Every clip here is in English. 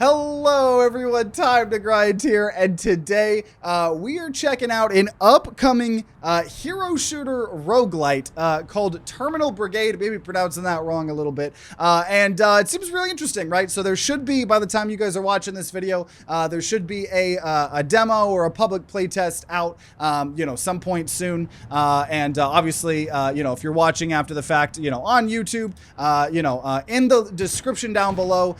Hello everyone, TimeToGrind here, and today we are checking out an upcoming Hero Shooter Roguelite called Terminull Brigade. Maybe pronouncing that wrong a little bit. It seems really interesting, right? So there should be, by the time you guys are watching this video, there should be a demo or a public playtest out, some point soon. Obviously, if you're watching after the fact, on YouTube, in the description down below,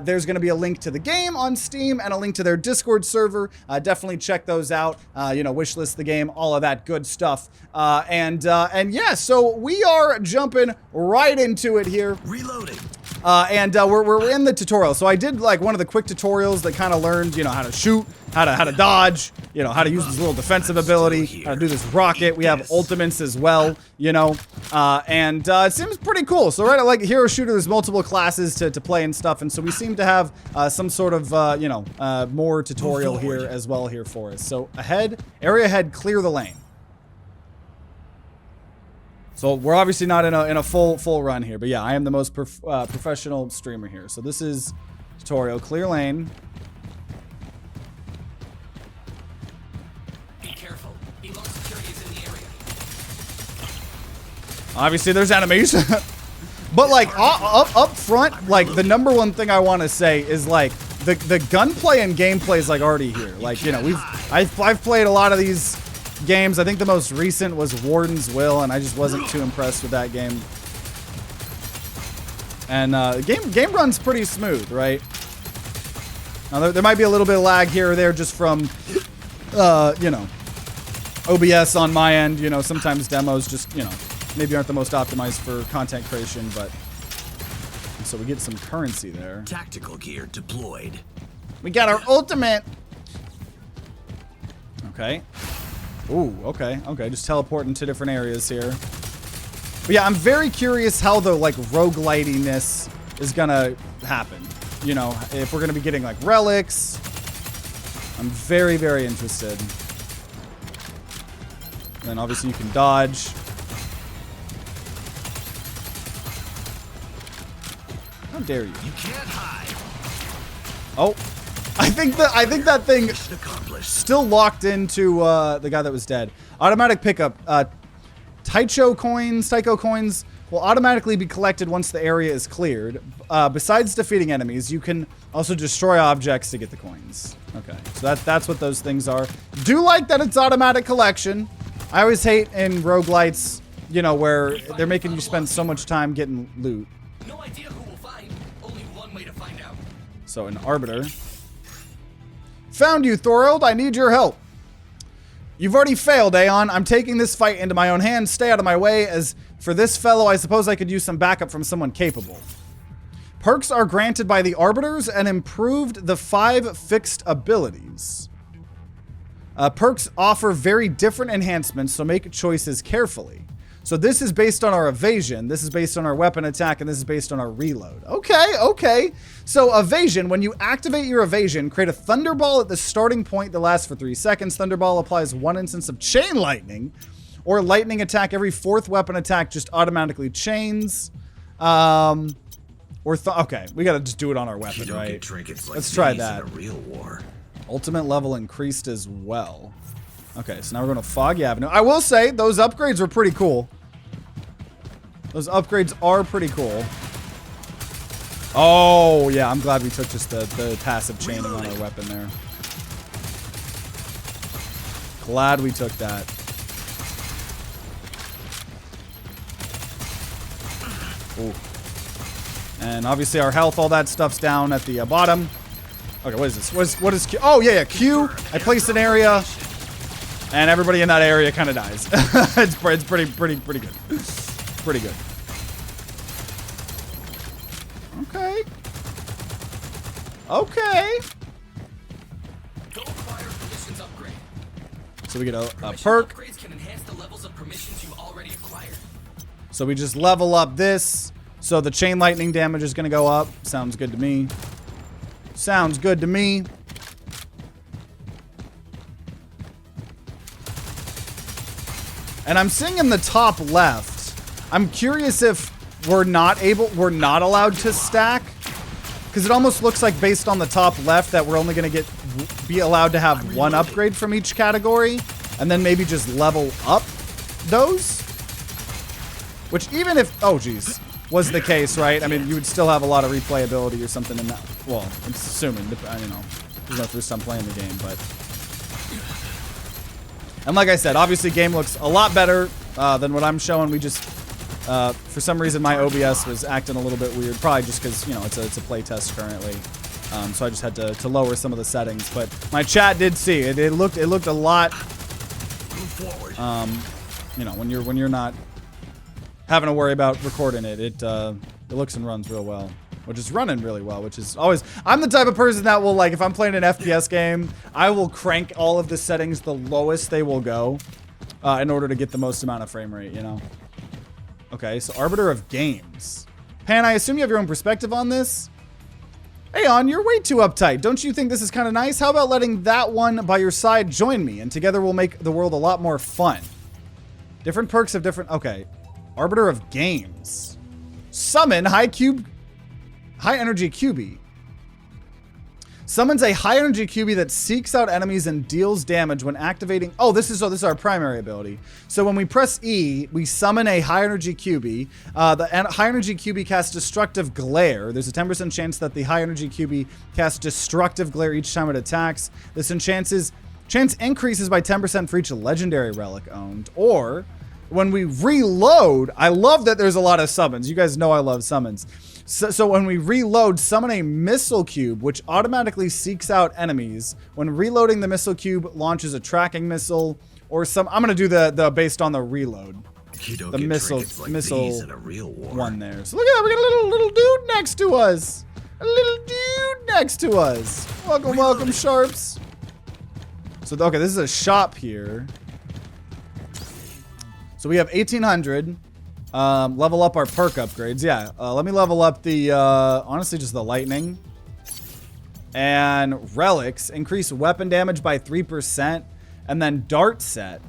there's going to be a link to the game on Steam and a link to their Discord server. Definitely check those out. Wishlist the game, all of that good stuff. Yeah, so we are jumping right into it here. Reloading. We're in the tutorial. So I did like one of the quick tutorials that kind of learned, how to shoot, how to dodge, how to use this little defensive ability, how to do this rocket. We have ultimates as well, it seems pretty cool. So right, like Hero Shooter, there's multiple classes to play and stuff, and so we seem to have some sort of more tutorial here as well here for us. So area ahead, clear the lane. So we're obviously not in a full run here, but yeah, I am the most professional streamer here. So this is tutorial, clear lane. Be careful. Below security is in the area. Obviously there's animation. But like up front, like the number one thing I want to say is like the gunplay and gameplay is like already here. Like, I've played a lot of these games. I think the most recent was Warden's Will, and I just wasn't too impressed with that game. And game runs pretty smooth, right? Now there might be a little bit of lag here or there just from OBS on my end. Sometimes demos just maybe aren't the most optimized for content creation, but so we get some currency there. Tactical gear deployed. We got our ultimate. Okay. Ooh, okay, just teleporting to different areas here. But yeah, I'm very curious how the like roguelitiness is gonna happen. If we're gonna be getting like relics. I'm very, very interested. And then obviously you can dodge. How dare you? You can't hide. Oh. I think that thing still locked into the guy that was dead. Automatic pickup. Tycho coins will automatically be collected once the area is cleared. Besides defeating enemies, you can also destroy objects to get the coins. Okay, so that's what those things are. Do like that it's automatic collection. I always hate in roguelites, where they're making you spend so much time getting loot. No idea who will find. Only one way to find out. So an arbiter. Found you, Thorold. I need your help. You've already failed, Aeon. I'm taking this fight into my own hands. Stay out of my way. As for this fellow, I suppose I could use some backup from someone capable. Perks are granted by the Arbiters and improved the 5 fixed abilities. Perks offer very different enhancements, so make choices carefully. So this is based on our evasion, this is based on our weapon attack, and this is based on our reload. Okay. So evasion, when you activate your evasion, create a Thunderball at the starting point that lasts for 3 seconds. Thunderball applies 1 instance of chain lightning, or lightning attack. Every 4th weapon attack just automatically chains. Okay, we gotta just do it on our weapon, right? Let's try that. In a real war. Ultimate level increased as well. Okay, so now we're going to Foggy Avenue. I will say, those upgrades were pretty cool. Those upgrades are pretty cool. Oh, yeah, I'm glad we took just the passive chaining on our weapon there. Glad we took that. Ooh. And obviously our health, all that stuff's down at the bottom. Okay, what is this? What is Q? Oh, yeah, Q. I placed an area. And everybody in that area kind of dies. It's pretty good. Pretty good. Okay. So we get a perk. Can enhance the levels of permissions you already acquired. So we just level up this. So the chain lightning damage is going to go up. Sounds good to me. And I'm seeing in the top left, I'm curious if we're not allowed to stack. because it almost looks like based on the top left that we're only going to be allowed to have one upgrade from each category, and then maybe just level up those. Which even if, oh geez, was the case, right? I mean, you would still have a lot of replayability or something in that. Well, I'm assuming, you know, there's no first time playing the game, but. And like I said, obviously game looks a lot better than what I'm showing. We just, for some reason, my OBS was acting a little bit weird. Probably just because, you know, it's a play test currently. So I just had to lower some of the settings. But my chat did see it. It looked a lot. You know, when you're not having to worry about recording it, it looks and runs real well. Which is running really well, which is always... I'm the type of person that will, like, if I'm playing an FPS game, I will crank all of the settings the lowest they will go in order to get the most amount of frame rate, you know? Okay, so Arbiter of Games. Pan, I assume you have your own perspective on this? Hey, On, you're way too uptight. Don't you think this is kind of nice? How about letting that one by your side join me, and together we'll make the world a lot more fun. Different perks of different... Okay. Arbiter of Games. Summon High energy QB. Summons a high energy QB that seeks out enemies and deals damage when activating. Oh, this is our primary ability. So when we press E, we summon a high energy QB. The high energy QB casts Destructive Glare. There's a 10% chance that the high energy QB casts Destructive Glare each time it attacks. This chance increases by 10% for each legendary relic owned. Or when we reload, I love that there's a lot of summons. You guys know I love summons. So when we reload, summon a missile cube, which automatically seeks out enemies. When reloading, the missile cube launches a tracking missile or some. I'm gonna do the based on the reload. The missile in a real war. One there. So look at that, we got a little dude next to us. A little dude next to us. Welcome, welcome, Sharps. So okay, this is a shop here. So we have 1800. Level up our perk upgrades. Yeah, let me level up the, honestly, just the lightning. And relics. Increase weapon damage by 3%. And then dart set.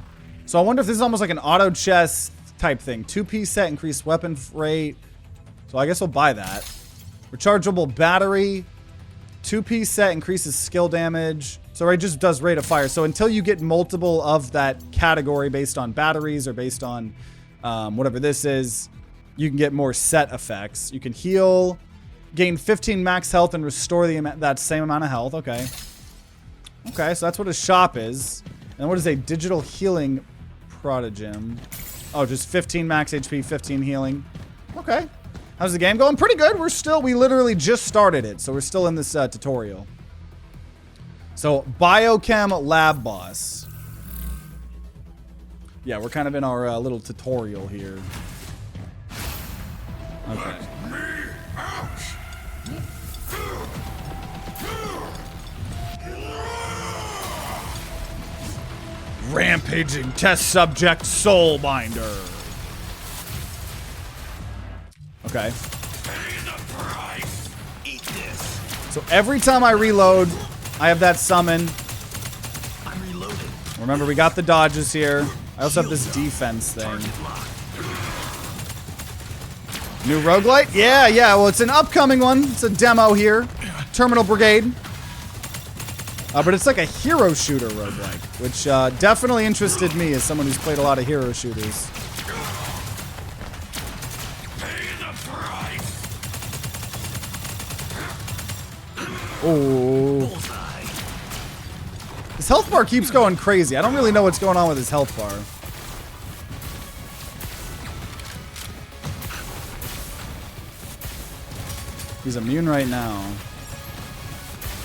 So I wonder if this is almost like an auto chest type thing. 2-piece set, increase weapon rate. So I guess we'll buy that. Rechargeable battery. 2-piece set, increases skill damage. So it just does rate of fire. So until you get multiple of that category based on batteries or based on... whatever this is, you can get more set effects. You can heal, gain 15 max health, and restore that same amount of health. Okay. Okay, so that's what a shop is. And what is a digital healing prodigem? Oh, just 15 max HP, 15 healing. Okay. How's the game going? Pretty good. We literally just started it, so we're still in this tutorial. So, Biochem Lab Boss. Yeah, we're kind of in our little tutorial here. Okay. Rampaging test subject Soulbinder. Okay. Eat this. So every time I reload, I have that summon. I'm reloading. Remember, we got the dodges here. I also have this defense thing. New roguelite? Yeah. Well, it's an upcoming one. It's a demo here. Terminull Brigade. But it's like a hero shooter roguelike, which definitely interested me as someone who's played a lot of hero shooters. Oh. His health bar keeps going crazy. I don't really know what's going on with his health bar. He's immune right now.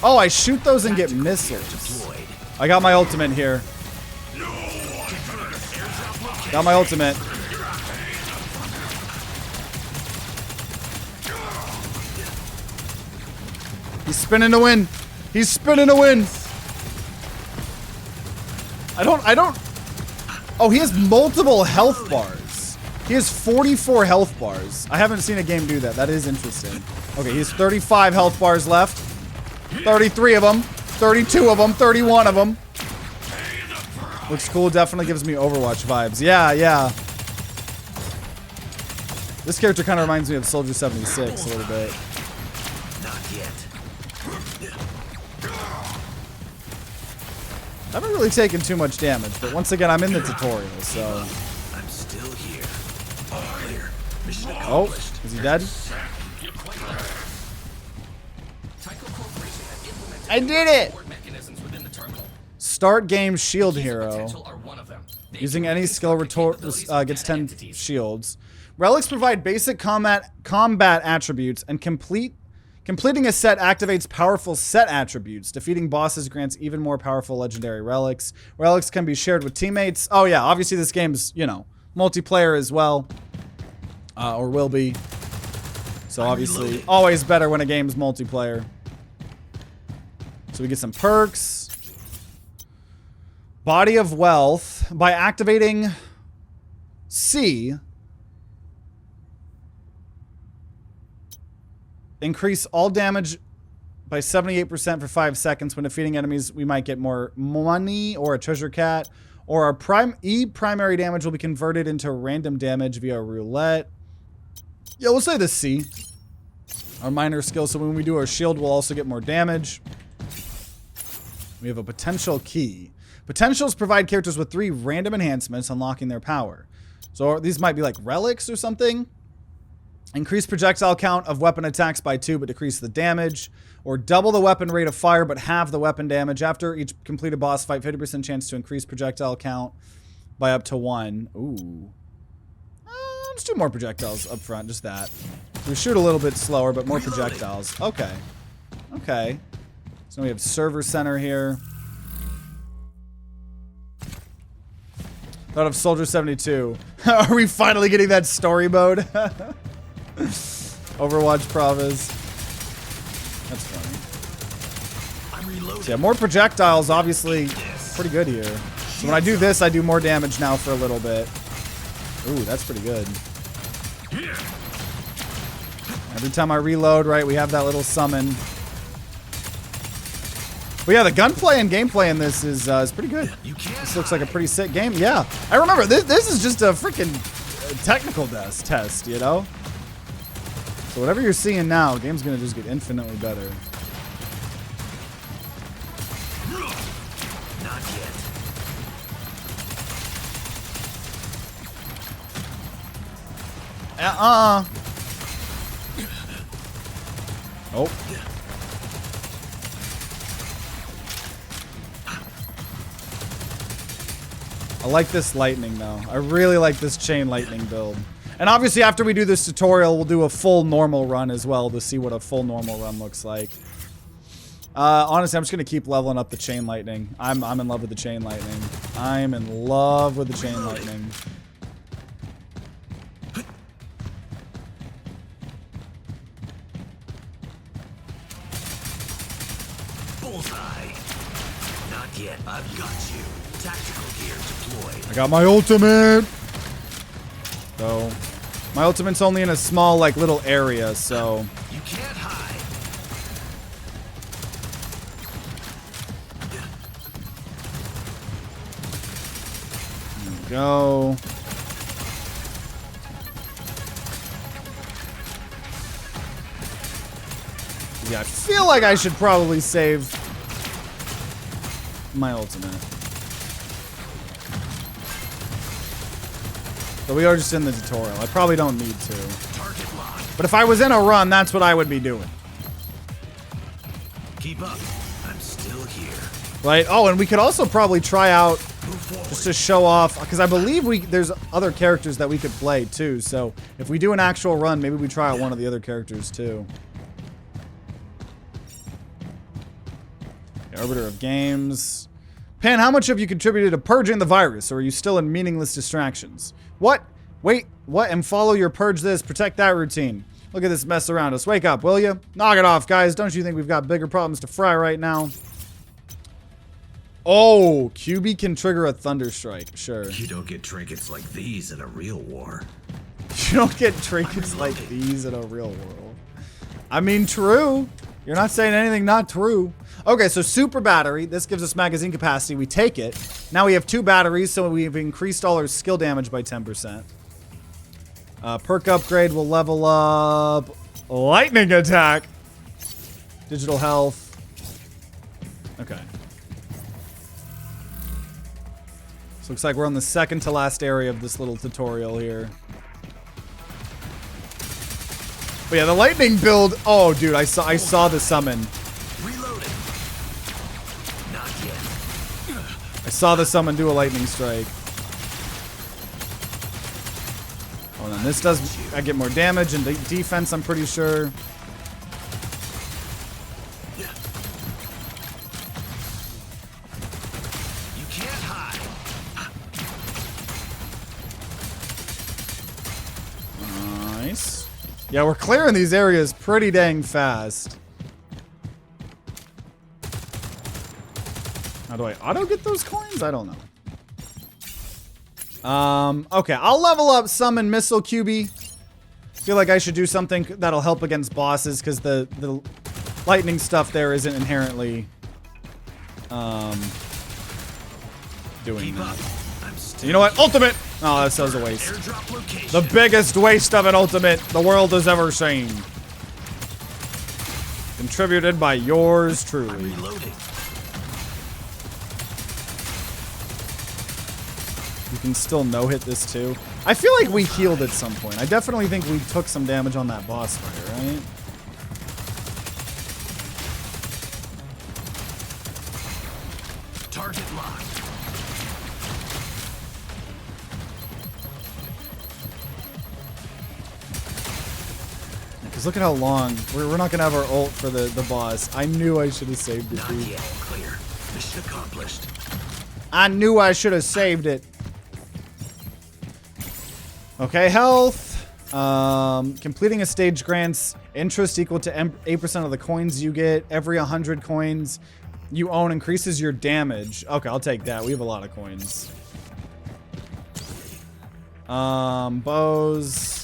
Oh, I shoot those and get missiles. I got my ultimate here. Got my ultimate. He's spinning to win. He's spinning to win. I don't. Oh, he has multiple health bars. He has 44 health bars. I haven't seen a game do that. That is interesting. Okay, he has 35 health bars left. 33 of them. 32 of them. 31 of them. Looks cool. Definitely gives me Overwatch vibes. Yeah. This character kind of reminds me of Soldier 76 a little bit. yet. I haven't really taken too much damage, but once again, I'm in the tutorial, so. I'm still here. All clear. Mission Oh, accomplished. is he dead? You're quite right. Tycho Corporation has implemented I did it! support mechanisms within the terminal. Start game shield Keys of hero. potential are one of them. They Using can any skill construct the capabilities of gets data 10 entities. shields. Relics provide basic combat attributes, and completing a set activates powerful set attributes. Defeating bosses grants even more powerful legendary relics. Relics can be shared with teammates. Oh yeah, obviously this game's, you know, multiplayer as well. Or will be. So obviously, always better when a game's multiplayer. So we get some perks. Body of Wealth. By activating C, increase all damage by 78% for 5 seconds. When defeating enemies, we might get more money or a treasure cat. Or our primary damage will be converted into random damage via roulette. Yeah, we'll say the C. Our minor skill, so when we do our shield, we'll also get more damage. We have a potential key. Potentials provide characters with 3 random enhancements, unlocking their power. So these might be like relics or something. Increase projectile count of weapon attacks by 2, but decrease the damage. Or double the weapon rate of fire, but halve the weapon damage. After each completed boss fight, 50% chance to increase projectile count by up to 1. Ooh. Let's do more projectiles up front, just that. We shoot a little bit slower, but more projectiles. Okay. Okay. So we have server center here. Thought of Soldier 72. Are we finally getting that story mode? Overwatch Pravas. That's funny. I'm reloading. So yeah, more projectiles, obviously, pretty good here. So when I do this, I do more damage now for a little bit. Ooh, that's pretty good. Every time I reload, right, we have that little summon. But yeah, the gunplay and gameplay in this is pretty good. This looks like a pretty sick game. Yeah, I remember this is just a freaking technical test, you know. So whatever you're seeing now, the game's gonna just get infinitely better. Not yet. Oh. I like this lightning though. I really like this chain lightning build. And obviously after we do this tutorial, we'll do a full normal run as well to see what a full normal run looks like. Honestly, I'm just gonna keep leveling up the chain lightning. I'm in love with the chain lightning. I'm in love with the chain lightning. Bullseye. Not yet. I've got you. Tactical gear deployed. I got my ultimate. So, my ultimate's only in a small, like, little area, so. You can't hide. There we go. Yeah, I feel like I should probably save my ultimate. But we are just in the tutorial. I probably don't need to. Target locked. But if I was in a run, that's what I would be doing. Keep up. I'm still here. Right? Oh, and we could also probably try out Move forward. just to show off, because I believe there's other characters that we could play too. So if we do an actual run, maybe we try out one of the other characters too. Okay, Arbiter of Games. Pan, how much have you contributed to purging the virus, or are you still in meaningless distractions? What? Wait, what? And follow your purge this, protect that routine. Look at this mess around us. Wake up, will you? Knock it off, guys. Don't you think we've got bigger problems to fry right now? Oh, QB can trigger a thunder strike. Sure. You don't get trinkets like these in a real war. You don't get trinkets like these in a real world. I mean, true. You're not saying anything not true. Okay, so super battery. This gives us magazine capacity. We take it. Now we have 2 batteries, so we've increased all our skill damage by 10%. Perk upgrade will level up lightning attack. Digital health. Okay. So looks like we're on the second to last area of this little tutorial here. But yeah, the lightning build. Oh, dude, I saw the summon. Reloading. Not yet. I saw the summon do a lightning strike. Oh, then this does. I get more damage and defense. I'm pretty sure. You can't hide. Nice. Yeah, we're clearing these areas pretty dang fast. How do I auto get those coins? I don't know. Okay, I'll level up Summon Missile QB. Feel like I should do something that'll help against bosses because the lightning stuff there isn't inherently doing that. You know what? Ultimate! Oh, that was a waste. The biggest waste of an ultimate the world has ever seen. Contributed by yours truly. You can still no-hit this too. I feel like we healed at some point. I definitely think we took some damage on that boss fight, right? Target locked. Because look at how long. We're not going to have our ult for the boss. I knew I should have saved it, dude. Not yet. Clear. Mission accomplished. I knew I should have saved it. Okay, health. Completing a stage grants interest equal to 8% of the coins you get. Every 100 coins you own increases your damage. Okay, I'll take that. We have a lot of coins. Bows.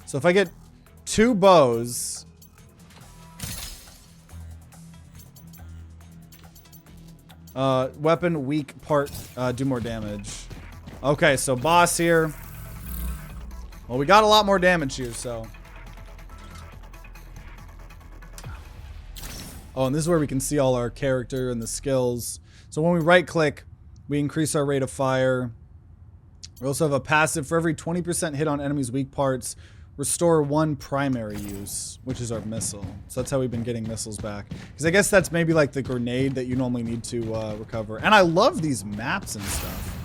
So if I get 2 bows... weapon weak part, do more damage. Okay, so boss here. Well, we got a lot more damage here, so. Oh, and this is where we can see all our character and the skills. So when we right click, we increase our rate of fire. We also have a passive for every 20% hit on enemies' weak parts. Restore 1 primary use, which is our missile. So that's how we've been getting missiles back. Because I guess that's maybe like the grenade that you normally need to recover. And I love these maps and stuff.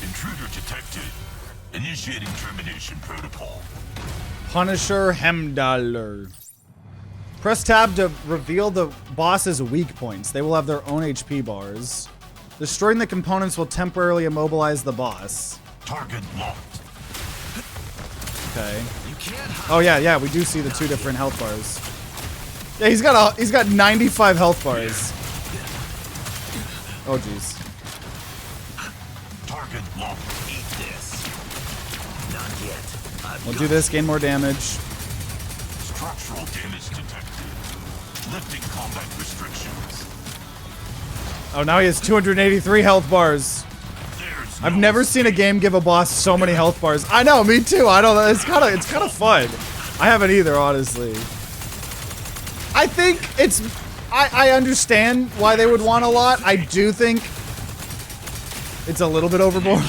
Intruder detected. Initiating termination protocol. Punisher Hemdaller. Press tab to reveal the boss's weak points. They will have their own HP bars. Destroying the components will temporarily immobilize the boss. Target locked. Okay. Oh yeah, we do see the 2 different health bars. Yeah, he's got 95 health bars. Oh jeez. Target locked. Eat this. Not yet. We'll do this, gain more damage. Structural damage detected. Lifting combat restrictions. Oh, now he has 283 health bars. I've never seen a game give a boss so many health bars. I know, me too. I don't know. It's kind of fun. I haven't either, honestly. I think it's... I understand why they would want a lot. I do think it's a little bit overboard.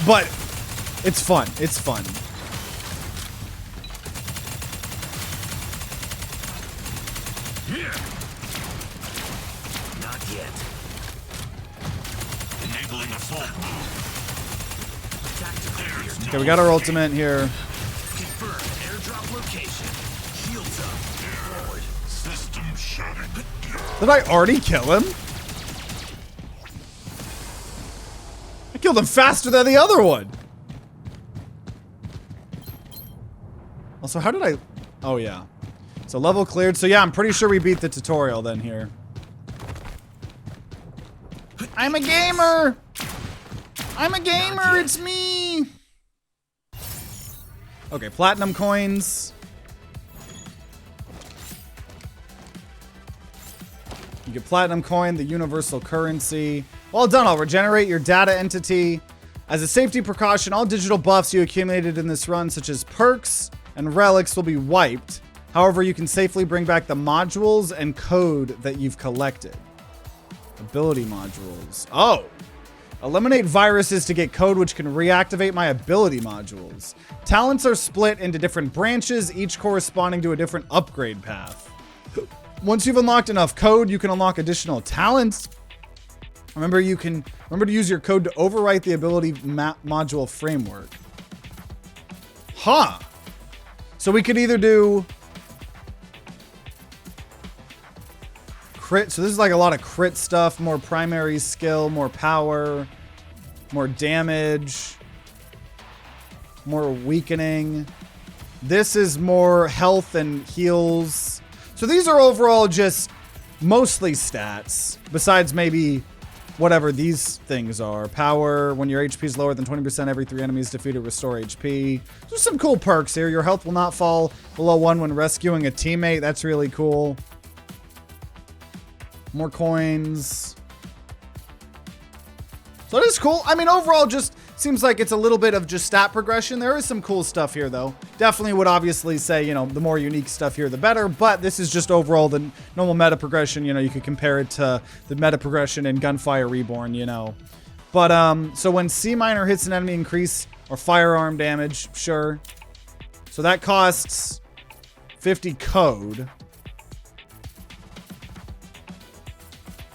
But it's fun. It's fun. Okay, we got our ultimate here. Confirm airdrop location. Shields up. Forward. System shutting down. Did I already kill him? I killed him faster than the other one. Also, how did I... Oh, yeah. So level cleared. So yeah, I'm pretty sure we beat the tutorial then here. I'm a gamer! I'm a gamer, it's me! Okay, platinum coins. You get platinum coin, the universal currency. Well done, I'll regenerate your data entity. As a safety precaution, all digital buffs you accumulated in this run, such as perks and relics, will be wiped. However, you can safely bring back the modules and code that you've collected. Ability modules. Oh! Eliminate viruses to get code which can reactivate my ability modules. Talents are split into different branches, each corresponding to a different upgrade path. Once you've unlocked enough code, you can unlock additional talents. Remember to use your code to overwrite the ability module framework. Huh. So we could either do crit. So this is like a lot of crit stuff, more primary skill, more power, more damage, more weakening. This is more health and heals. So these are overall just mostly stats, besides maybe whatever these things are. Power, when your HP is lower than 20%, every 3 enemies defeated restore HP. There's some cool perks here. Your health will not fall below 1 when rescuing a teammate. That's really cool. More coins. So it is cool. I mean, overall, just seems like it's a little bit of just stat progression. There is some cool stuff here, though. Definitely would obviously say, you know, the more unique stuff here, the better. But this is just overall the normal meta progression. You know, you could compare it to the meta progression in Gunfire Reborn, you know. But, so when C minor hits an enemy, increase or firearm damage, sure. So that costs 50 code.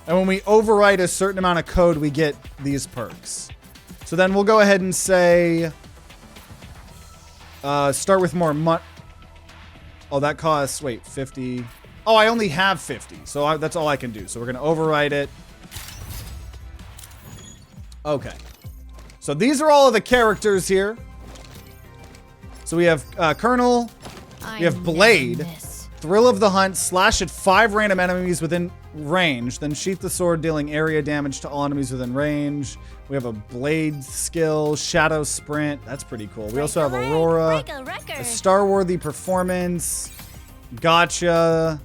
And when we overwrite a certain amount of code, we get these perks. So then we'll go ahead and say, start with more Oh, that costs, wait, 50. Oh, I only have 50. So that's all I can do. So we're going to overwrite it. Okay. So these are all of the characters here. So we have Colonel. We have Blade. Thrill of the Hunt. Slash at 5 random enemies within range. Then sheath the sword, dealing area damage to all enemies within range. We have a Blade skill. Shadow Sprint. That's pretty cool. We also have Aurora. A star-worthy performance. Gotcha.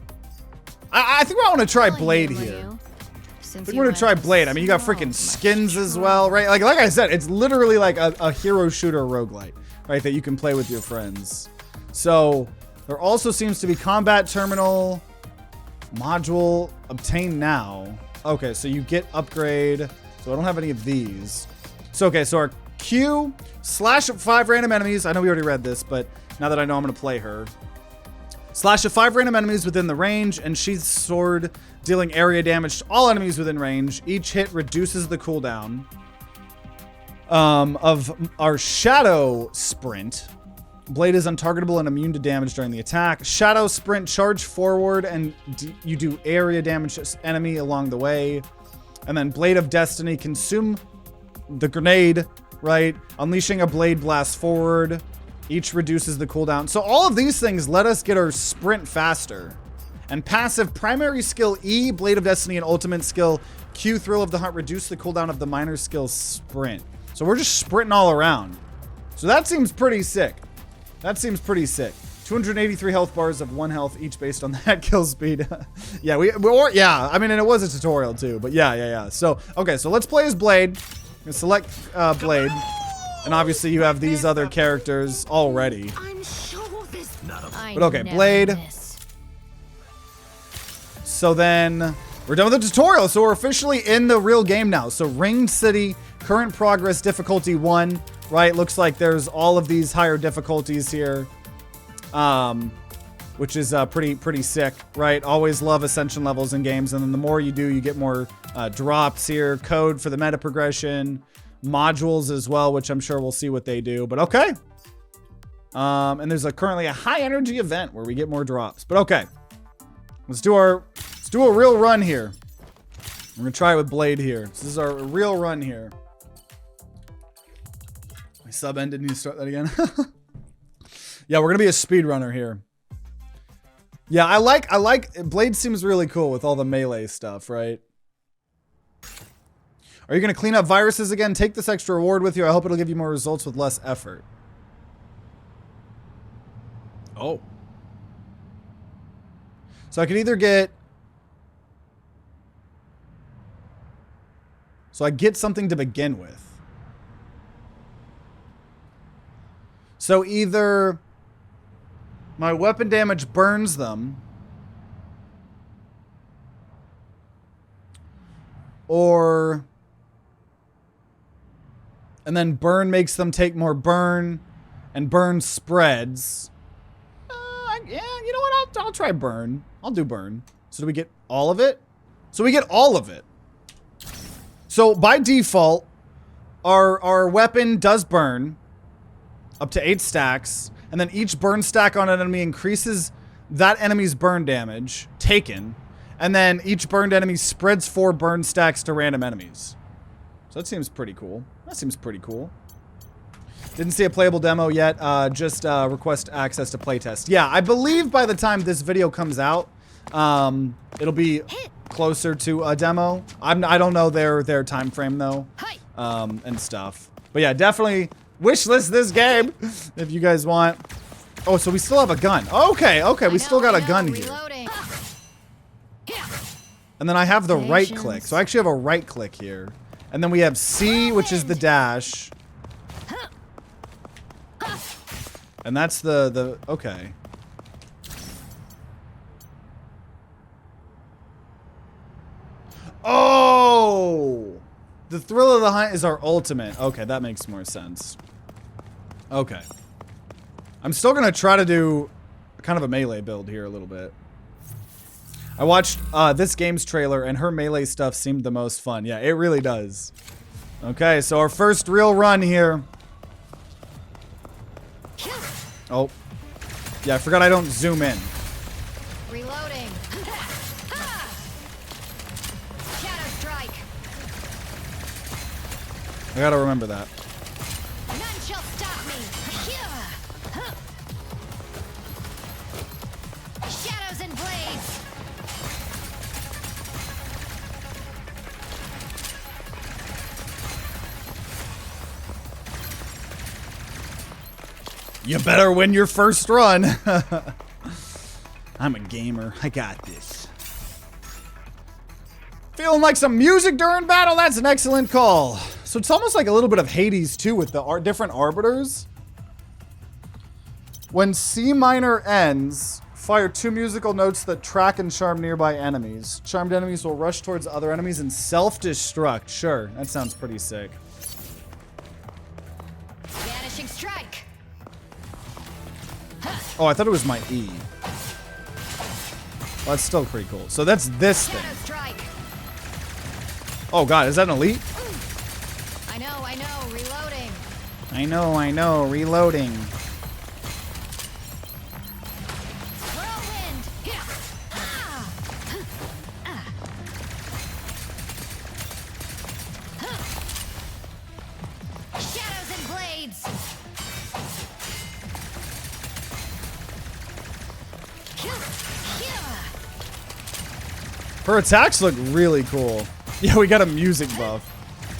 I think I want to try Blade here. I think we're going to try Blade. I mean, you got freaking skins as well, right? Like I said, it's literally like a hero shooter roguelite, right? That you can play with your friends. So there also seems to be combat terminal module obtain now. Okay, so you get upgrade. So I don't have any of these. So, okay, so our Q, slash at 5 random enemies. I know we already read this, but now that I know I'm going to play her. Slash at 5 random enemies within the range, and sheath sword, dealing area damage to all enemies within range. Each hit reduces the cooldown of our Shadow Sprint. Blade is untargetable and immune to damage during the attack. Shadow Sprint, charge forward, and you do area damage to enemy along the way. And then Blade of Destiny, consume the grenade, right? Unleashing a blade blast forward. Each reduces the cooldown. So all of these things let us get our sprint faster. And passive primary skill E, Blade of Destiny, and ultimate skill Q, Thrill of the Hunt, reduce the cooldown of the minor skill Sprint. So we're just sprinting all around. So that seems pretty sick. That seems pretty sick. 283 health bars of 1 health each based on that kill speed. Yeah, yeah, I mean, and it was a tutorial too, but yeah. So, okay, so let's play as Blade. Select Blade. And obviously you have these other characters already. I'm sure this. But okay, Blade. So then we're done with the tutorial. So we're officially in the real game now. So Ringed City, current progress, difficulty 1, right? Looks like there's all of these higher difficulties here. Which is pretty sick, right? Always love ascension levels in games, and then the more you do, you get more drops here. Code for the meta progression, modules as well, which I'm sure we'll see what they do. But okay, and there's currently a high energy event where we get more drops. But okay, let's do a real run here. We're gonna try it with Blade here. So this is our real run here. My sub ended. Need to start that again. Yeah, we're gonna be a speedrunner here. Yeah, I like Blade seems really cool with all the melee stuff, right? Are you gonna clean up viruses again? Take this extra reward with you. I hope it'll give you more results with less effort. Oh. So I could either get... So I get something to begin with. So either my weapon damage burns them, or... And then burn makes them take more burn, and burn spreads. Yeah, you know what? I'll try burn. I'll do burn. So do we get all of it? So we get all of it. So by default, our weapon does burn up to 8 stacks, and then each burn stack on an enemy increases that enemy's burn damage taken, and then each burned enemy spreads 4 burn stacks to random enemies. So that seems pretty cool. That seems pretty cool. Didn't see a playable demo yet. Just request access to playtest. Yeah, I believe by the time this video comes out, it'll be closer to a demo. I don't know their time frame though, and stuff. But yeah, definitely wishlist this game if you guys want. Oh, so we still have a gun. Okay, okay, we still got a gun here. And then I have the right click. So I actually have a right click here. And then we have C, which is the dash. And that's the okay. Oh! The thrill of the hunt is our ultimate. Okay, that makes more sense. Okay. I'm still gonna try to do kind of a melee build here a little bit. I watched this game's trailer and her melee stuff seemed the most fun. Yeah, it really does. Okay, so our first real run here. Oh. Yeah, I forgot I don't zoom in. Reloading. Shadow strike. I gotta remember that. None shall stop me. Shadows and blades. You better win your first run. I'm a gamer. I got this. Feeling like some music during battle? That's an excellent call. So it's almost like a little bit of Hades too with the different arbiters. When C minor ends, fire 2 musical notes that track and charm nearby enemies. Charmed enemies will rush towards other enemies and self-destruct. Sure, that sounds pretty sick. Vanishing strike. Oh, I thought it was my E. Well, that's still pretty cool. So that's this thing. Shadow strike. Oh god, is that an elite? I know, reloading. I know, reloading. Whirlwind. Shadows and blades. Her attacks look really cool. Yeah, we got a music buff.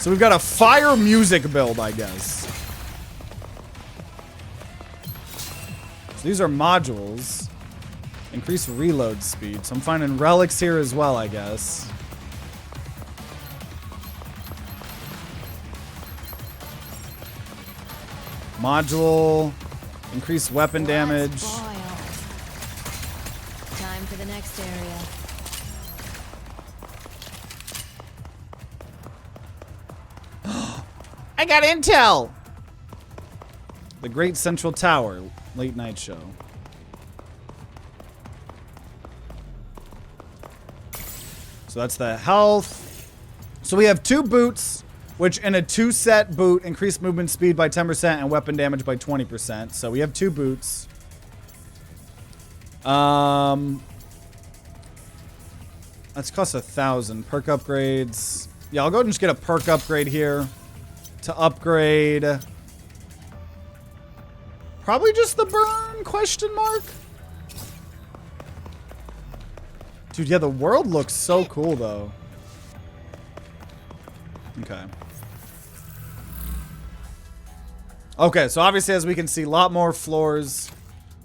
So we've got a fire music build, I guess. So these are modules. Increase reload speed. So I'm finding relics here as well, I guess. Module. Increase weapon damage. Time for the next area. I got intel! The Great Central Tower. Late night show. So that's the health. So we have 2 boots, which in a 2-set boot increase movement speed by 10% and weapon damage by 20%. So we have 2 boots. That's cost 1,000. Perk upgrades. Yeah, I'll go ahead and just get a perk upgrade here. To upgrade. Probably just the burn, question mark? Dude, yeah, the world looks so cool, though. Okay. Okay, so obviously, as we can see, a lot more floors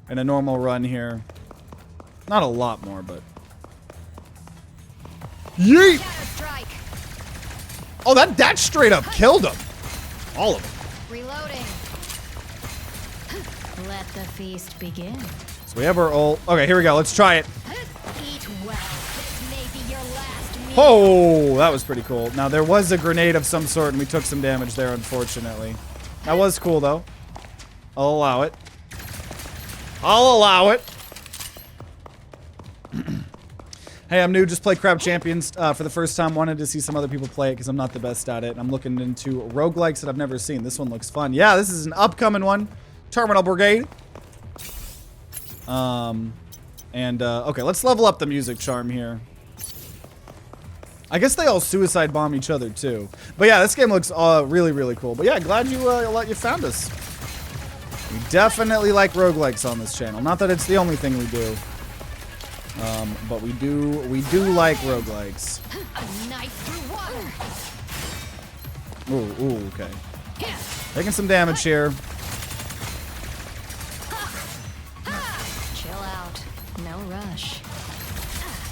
in a normal run here. Not a lot more, but... Yeet! Oh, that straight up killed him. All of them. Reloading. Let the feast begin. So we have our ult. Okay, here we go. Let's try it. Eat well. This may be your last meal. Oh, that was pretty cool. Now, there was a grenade of some sort, and we took some damage there, unfortunately. That was cool, though. I'll allow it. I'll allow it. Hey, I'm new. Just played Crab Champions for the first time. Wanted to see some other people play it because I'm not the best at it. I'm looking into roguelikes that I've never seen. This one looks fun. Yeah, this is an upcoming one. Terminull Brigade. Okay, let's level up the music charm here. I guess they all suicide bomb each other too. But yeah, this game looks really, really cool. But yeah, glad you found us. We definitely like roguelikes on this channel. Not that it's the only thing we do. But we do like roguelikes. A knife through water. Ooh, okay. Taking some damage here. Chill out. No rush.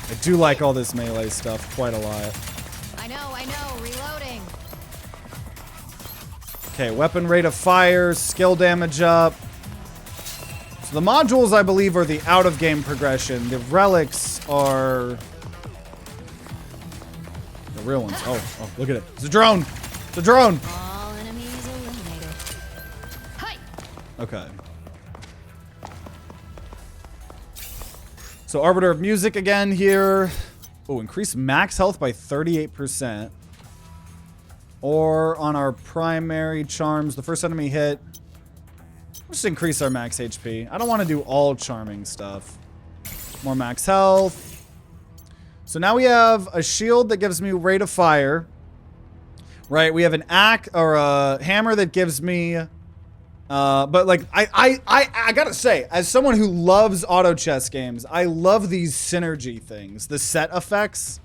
I do like all this melee stuff quite a lot. I know. Reloading. Okay, weapon rate of fire, skill damage up. So the modules, I believe, are the out-of-game progression. The relics are the real ones. Oh, look at it. It's a drone. It's a drone. All enemies eliminated. Hi. Okay. So Arbiter of Music again here. Oh, increase max health by 38%. Or on our primary charms, the first enemy hit. Just increase our max HP. I don't want to do all charming stuff. More max health. So now we have a shield that gives me rate of fire. Right, we have an axe or a hammer that gives me but like I gotta say, as someone who loves auto chess games, I love these synergy things, the set effects.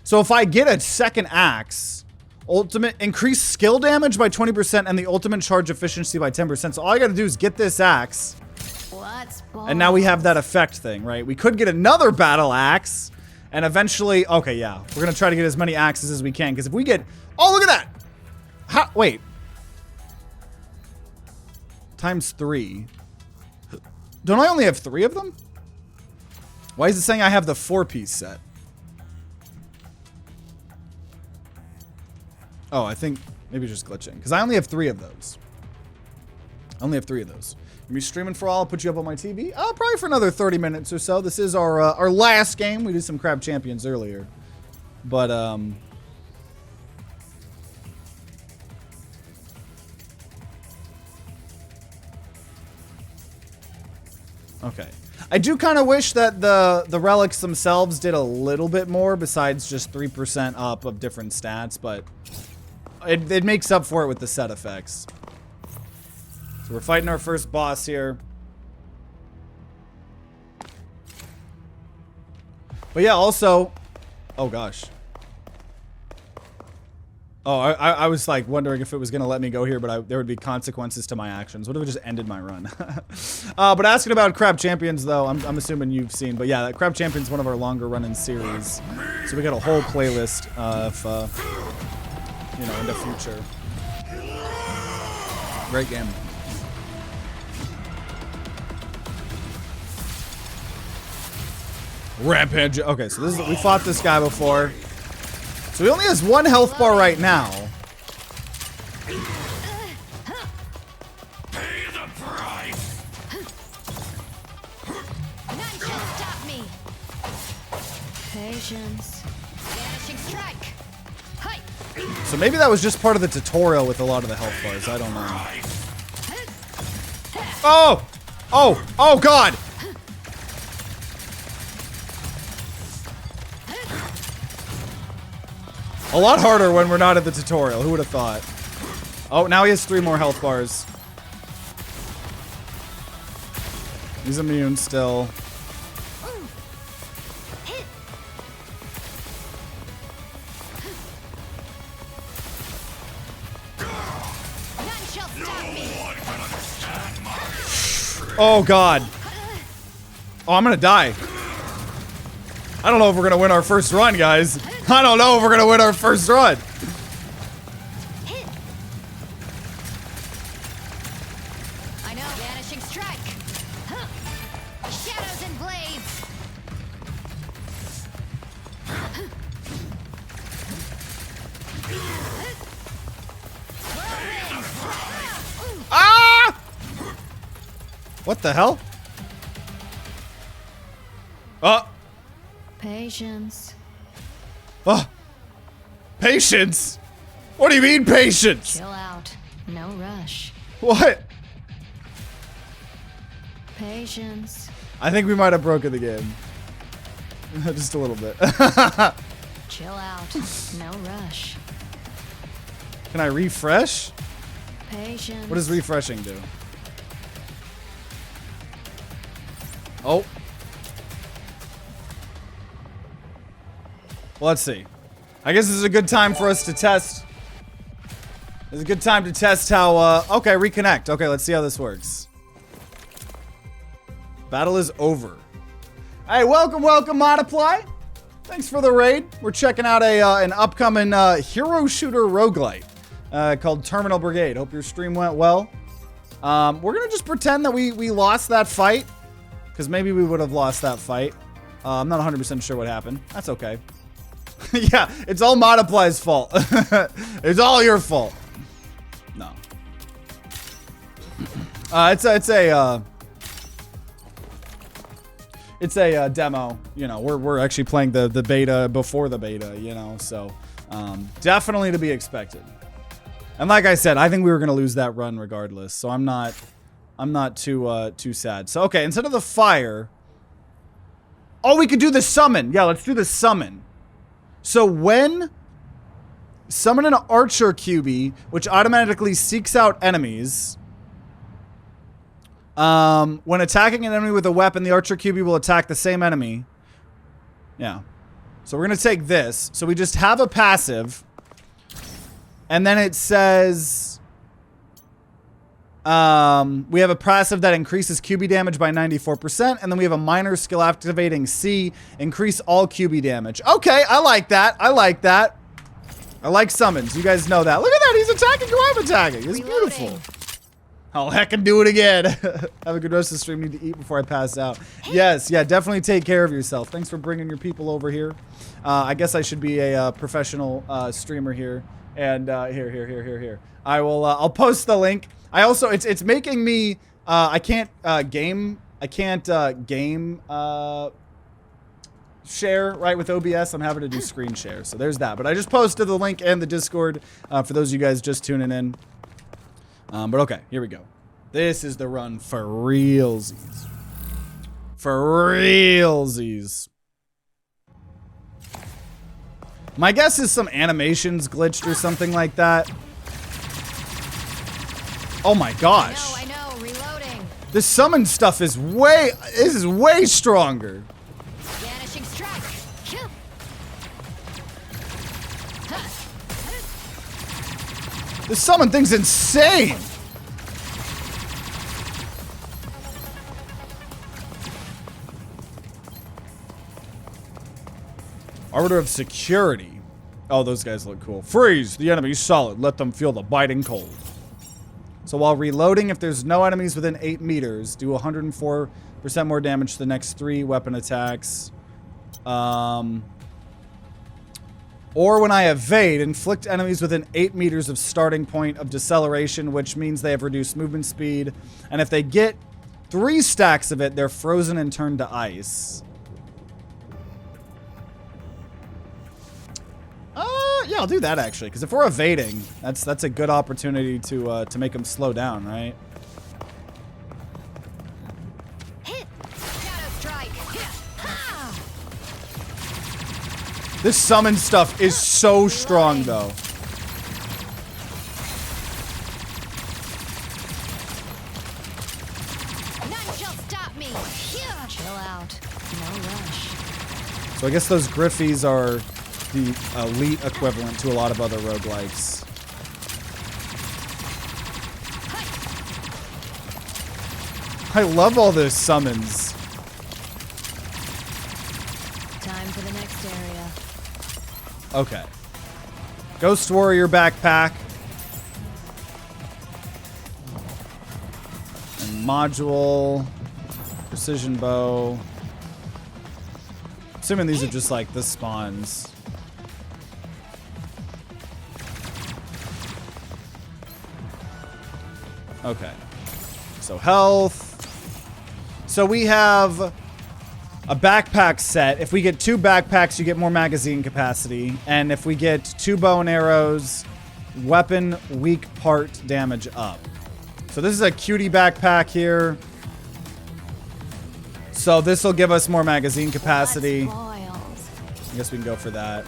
So if I get a second axe, ultimate increase skill damage by 20% and the ultimate charge efficiency by 10%. So all I gotta do is get this axe. And now we have that effect thing, right? We could get another battle axe and eventually, okay, yeah. We're gonna try to get as many axes as we can because if we get, oh, look at that. Wait. Times 3. Don't I only have 3 of them? Why is it saying I have the 4-piece set? Oh, I think maybe it's just glitching. Because I only have 3 of those. I only have 3 of those. Gonna be streaming for a while. I'll put you up on my TV. Probably for another 30 minutes or so. This is our last game. We did some Crab Champions earlier. But, okay. I do kind of wish that the relics themselves did a little bit more besides just 3% up of different stats, but it makes up for it with the set effects. So we're fighting our first boss here. But yeah, also, oh gosh. Oh, I was like wondering if it was going to let me go here, but there would be consequences to my actions. What if it just ended my run? But asking about Crab Champions, though, I'm assuming you've seen. But yeah, that Crab Champions is one of our longer running series. So we got a whole playlist you know, in the future. Great game. Rampage. Okay, so this is, we fought this guy before. So he only has 1 health bar right now. Pay the price. None shall stop me. Patience. Vanishing strike. Hi. So maybe that was just part of the tutorial with a lot of the health bars. I don't know. Oh! Oh! Oh, God! A lot harder when we're not at the tutorial. Who would have thought? Oh, now he has 3 more health bars. He's immune still. None shall stop me. Oh, God. Oh, I'm gonna die. I don't know if we're gonna win our first run, guys. I don't know if we're gonna win our first run. I know. Vanishing strike. Huh. Shadows and blades. Ah! What the hell? Patience. Oh. Patience? What do you mean patience? Chill out. No rush. What? Patience. I think we might have broken the game. Just a little bit. Chill out. No rush. Can I refresh? Patience. What does refreshing do? Oh. Well, let's see. I guess this is a good time for us to test. It's a good time to test how, okay, reconnect. Okay, let's see how this works. Battle is over. Hey, welcome, Modiply. Thanks for the raid. We're checking out an upcoming Hero Shooter Roguelite called Terminull Brigade. Hope your stream went well. We're gonna just pretend that we lost that fight, because maybe we would have lost that fight. I'm not 100% sure what happened. That's okay. Yeah, it's all Modiply's fault. It's all your fault. No. It's a demo. You know, we're actually playing the beta before the beta. You know, so definitely to be expected. And like I said, I think we were gonna lose that run regardless. So I'm not too sad. So okay, instead of the fire, oh, we could do the summon. Yeah, let's do the summon. So when summon an archer QB, which automatically seeks out enemies. When attacking an enemy with a weapon, the archer QB will attack the same enemy. Yeah. So we're going to take this. So we just have a passive. And then it says... we have a passive that increases QB damage by 94%. And then we have a minor skill activating C. Increase all QB damage. Okay, I like that. I like that. I like summons. You guys know that. Look at that. He's attacking who I'm attacking. It's beautiful. I'll heckin' do it again. Have a good rest of the stream. Need to eat before I pass out. Yes, yeah, definitely take care of yourself. Thanks for bringing your people over here. I guess I should be a professional streamer here. And here. I will. I'll post the link. I also, it's making me. I can't game share right with OBS. I'm having to do screen share. So there's that. But I just posted the link and the Discord for those of you guys just tuning in. But okay, here we go. This is the run for realsies. For realsies. My guess is some animations glitched or something like that. Oh my gosh. I know, reloading. This summon stuff is way stronger. Vanishing strike. This summon thing's insane. Arbiter of Security. Oh, those guys look cool. Freeze the enemies solid. Let them feel the biting cold. So while reloading, if there's no enemies within 8 meters, do 104% more damage to the next 3 weapon attacks. Or when I evade, inflict enemies within 8 meters of starting point of deceleration, which means they have reduced movement speed. And if they get 3 stacks of it, they're frozen and turned to ice. Yeah, I'll do that actually, because if we're evading, that's a good opportunity to make them slow down, right? Hit. Shadow strike. Ha! This summon stuff is so strong, though. None shall stop me. Chill out. No rush. So I guess those Griffies are the elite equivalent to a lot of other roguelikes. I love all those summons. Time for the next area. Okay. Ghost Warrior backpack. And module, precision bow. Assuming these are just like the spawns. Okay. So health. So we have a backpack set. If we get 2 backpacks, you get more magazine capacity. And if we get 2 bow and arrows, weapon weak part damage up. So this is a cutie backpack here. So this will give us more magazine capacity. I guess we can go for that.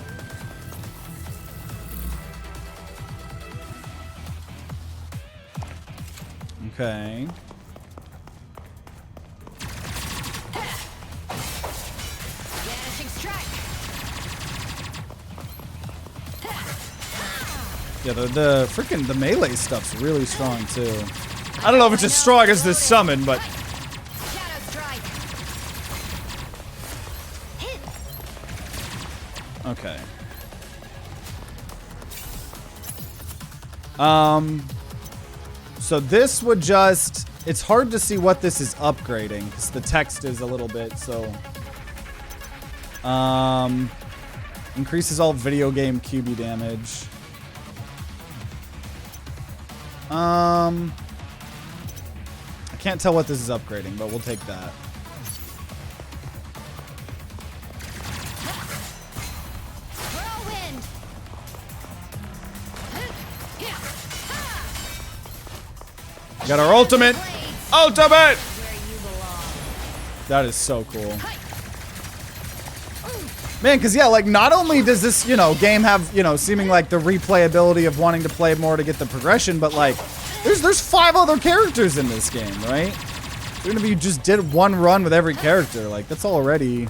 Okay. Yeah, the freaking the melee stuff's really strong too. I don't know if it's as strong as this summon, but okay. So this would just, it's hard to see what this is upgrading because the text is a little bit so. Increases all video game QB damage. I can't tell what this is upgrading, but we'll take that. We got our ultimate! Ultimate! That is so cool. Man, because yeah, like not only does this, you know, game have, you know, seeming like the replayability of wanting to play more to get the progression, but like there's 5 other characters in this game, right? Even if you just did 1 run with every character, like that's already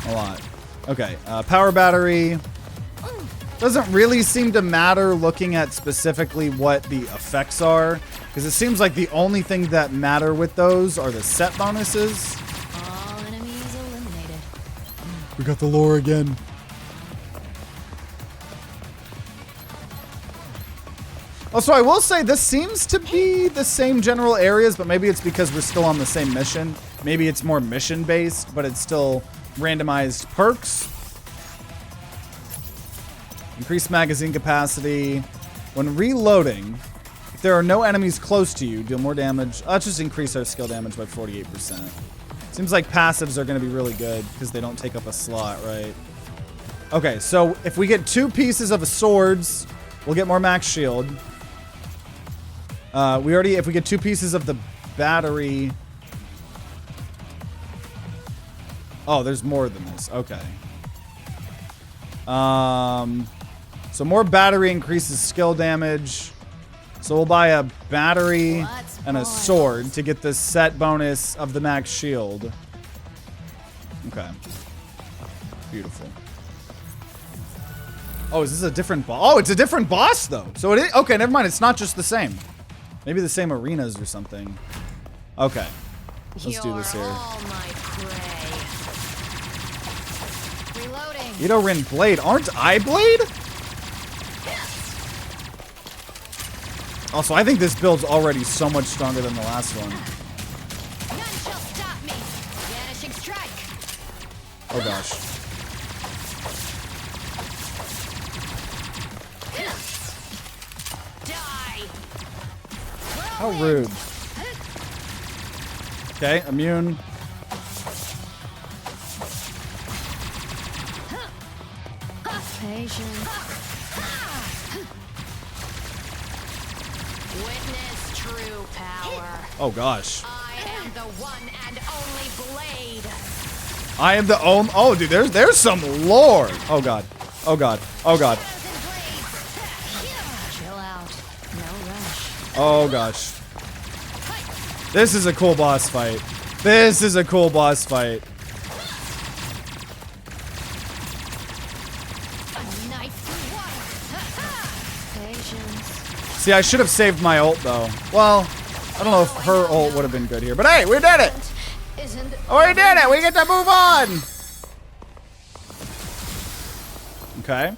a lot. Okay, power battery. Doesn't really seem to matter looking at specifically what the effects are, because it seems like the only thing that matter with those are the set bonuses. All enemies eliminated. We got the lore again. Also, I will say this seems to be the same general areas, but maybe it's because we're still on the same mission. Maybe it's more mission-based, but it's still randomized perks. Increased magazine capacity. When reloading, if there are no enemies close to you, deal more damage. Let's just increase our skill damage by 48%. Seems like passives are going to be really good because they don't take up a slot, right? Okay, so if we get 2 pieces of swords, we'll get more max shield. If we get 2 pieces of the battery. Oh, there's more than this. Okay. So more battery increases skill damage. So we'll buy a battery and a sword to get the set bonus of the max shield. Okay. Beautiful. Oh, is this a different boss? Oh, it's a different boss though. So it is, okay, never mind. It's not just the same. Maybe the same arenas or something. Okay. Let's do this here. All my prey. Reloading. Ito-Rin Blade. Aren't I Blade? Also, I think this build's already so much stronger than the last one. None shall stop me. Vanishing strike. Oh gosh. Die. How rude. Okay, immune. Patience. Witness true power. Oh gosh. I am the one and only blade. I am the only. Oh, dude, there's some lore. Oh god. Oh god. Oh god. Chill out. No rush. Oh gosh. This is a cool boss fight. This is a cool boss fight. A knife through water. Patience. See, I should have saved my ult though. Well, I don't know if her ult would have been good here, but hey, we did it. Isn't Oh, we did it. We get to move on. Okay.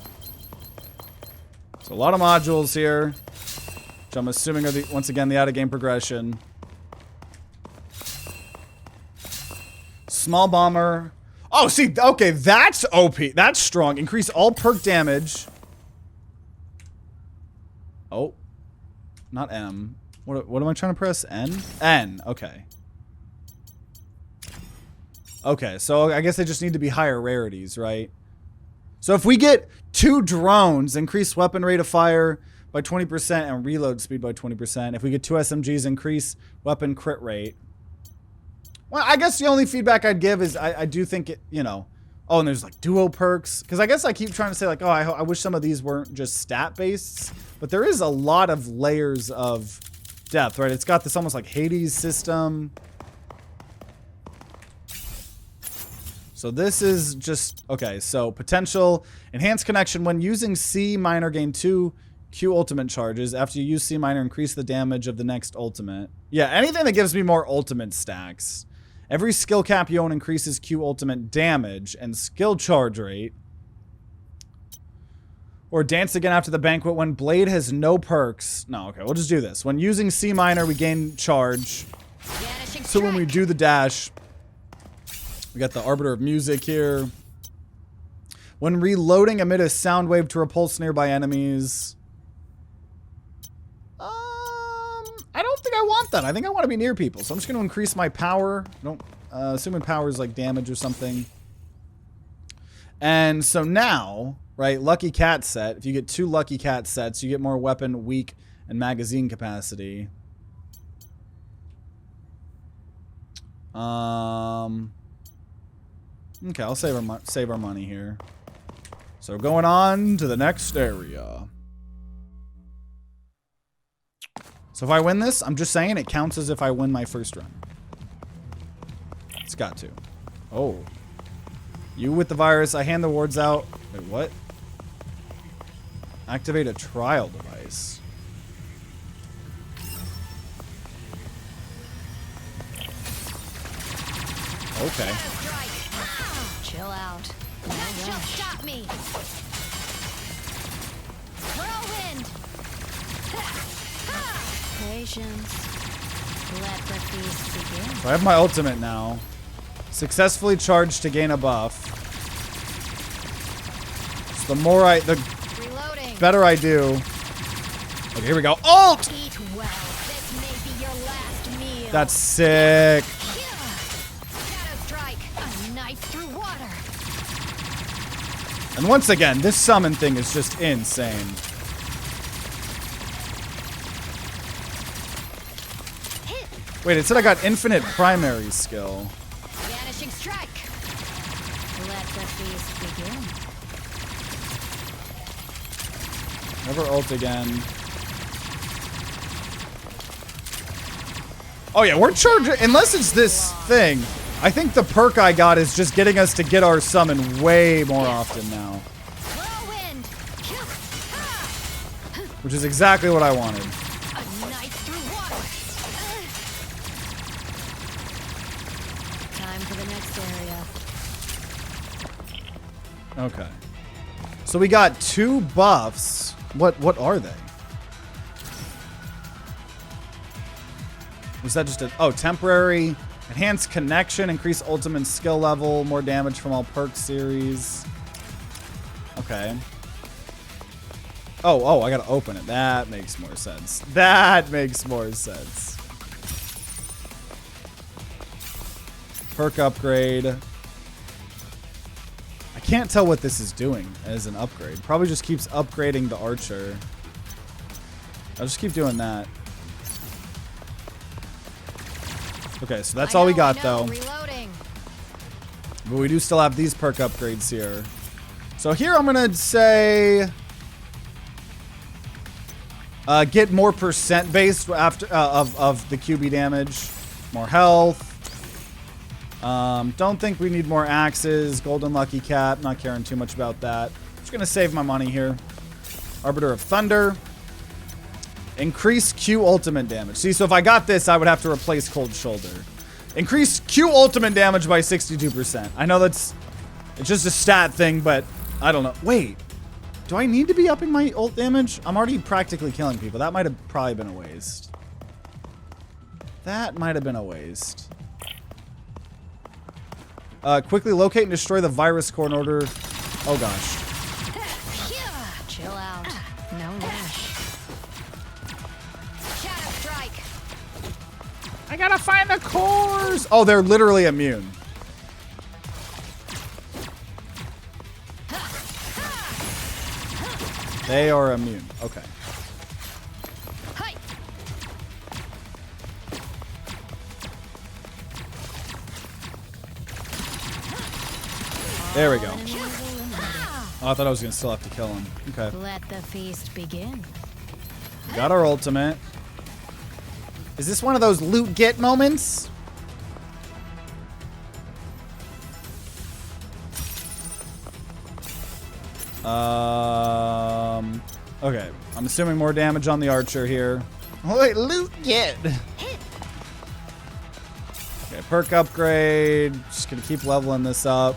So a lot of modules here. which I'm assuming are once again the out-of-game progression. Small bomber. Oh, see, okay, that's OP. That's strong. Increase all perk damage. Oh, not M. What am I trying to press? N? N. Okay. Okay, so I guess they just need to be higher rarities, right? So if we get 2 drones, increase weapon rate of fire by 20% and reload speed by 20%. If we get 2 SMGs, increase weapon crit rate. Well, I guess the only feedback I'd give is I do think it, you know. Oh, and there's like duo perks. Because I guess I keep trying to say like, oh, I wish some of these weren't just stat-based. But there is a lot of layers of depth, right? It's got this almost like Hades system. So this is just, okay, so potential. Enhanced connection. When using C minor, gain 2 Q ultimate charges. After you use C minor, increase the damage of the next ultimate. Yeah, anything that gives me more ultimate stacks. Every skill cap you own increases Q ultimate damage and skill charge rate. Or dance again after the banquet when Blade has no perks. No, okay, we'll just do this. When using C minor, we gain charge. So when we do the dash, we got the Arbiter of Music here. When reloading, emit a sound wave to repulse nearby enemies. I don't think I want that. I think I want to be near people. So I'm just going to increase my power. Assuming power is like damage or something. And so now, right, Lucky Cat set. If you get 2 Lucky Cat sets, you get more weapon, weak, and magazine capacity. Okay, I'll save our money here. So going on to the next area. So if I win this, I'm just saying it counts as if I win my first run. It's got to. Oh. You with the virus. I hand the wards out. Wait, what? Activate a trial device. Okay. Chill out. No rush. Stop me. Whirlwind. Patience. Let the feast begin. So I have my ultimate now. Successfully charged to gain a buff. So the more the Reloading. better I do. Okay, here we go. Ult! Eat well. This may be your last meal. That's sick. Shadow strike. A knife through water. And once again, this summon thing is just insane. Wait, it said I got infinite primary skill. Vanishing strike. Let the feast begin. Never ult again. Oh yeah, we're charging. Unless it's this thing. I think the perk I got is just getting us to get our summon way more often now. Whirlwind. Which is exactly what I wanted. A knife through water. Time for the next area. Okay. So we got 2 buffs. What are they? Was that just a... Oh, temporary. Enhanced connection. Increase ultimate skill level. More damage from all perk series. Okay. Oh, I gotta open it. That makes more sense. That makes more sense. Perk upgrade. I can't tell what this is doing as an upgrade. Probably just keeps upgrading the archer. I'll just keep doing that. Okay, so that's all we got though. Reloading. But we do still have these perk upgrades here. So here I'm gonna say get more percent based after of the QB damage, more health. Don't think we need more axes. Golden Lucky Cat, not caring too much about that. Just gonna save my money here. Arbiter of Thunder. Increase Q ultimate damage. See, so if I got this, I would have to replace Cold Shoulder. Increase Q ultimate damage by 62%. I know it's just a stat thing, but I don't know. Wait. Do I need to be upping my ult damage? I'm already practically killing people. That might have probably been a waste. That might have been a waste. Quickly locate and destroy the virus core in order... Oh, gosh. Chill out. No rush. Shadow strike. I gotta find the cores! Oh, they're literally immune. They are immune. Okay. Hi. There we go. Oh, I thought I was gonna still have to kill him. Okay. Let the feast begin. Got our ultimate. Is this one of those loot get moments? Okay. I'm assuming more damage on the archer here. Oh, wait, loot get. Okay, perk upgrade. Just gonna keep leveling this up.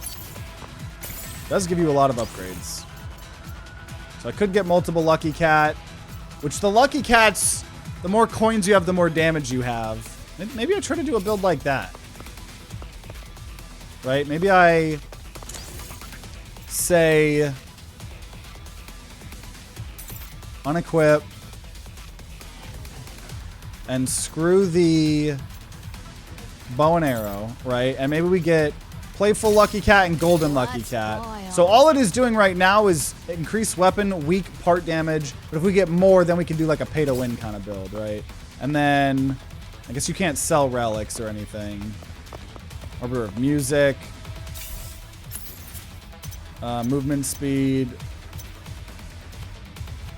Does give you a lot of upgrades. So I could get multiple Lucky Cat, which the Lucky Cats, the more coins you have, the more damage you have. Maybe I try to do a build like that. Right? Maybe I say unequip and screw the bow and arrow, right? And maybe we get Playful Lucky Cat and Golden Lucky Cat. So all it is doing right now is increase weapon, weak part damage. But if we get more, then we can do like a pay to win kind of build, right? And then I guess you can't sell relics or anything. Arbiter of Music. Movement speed.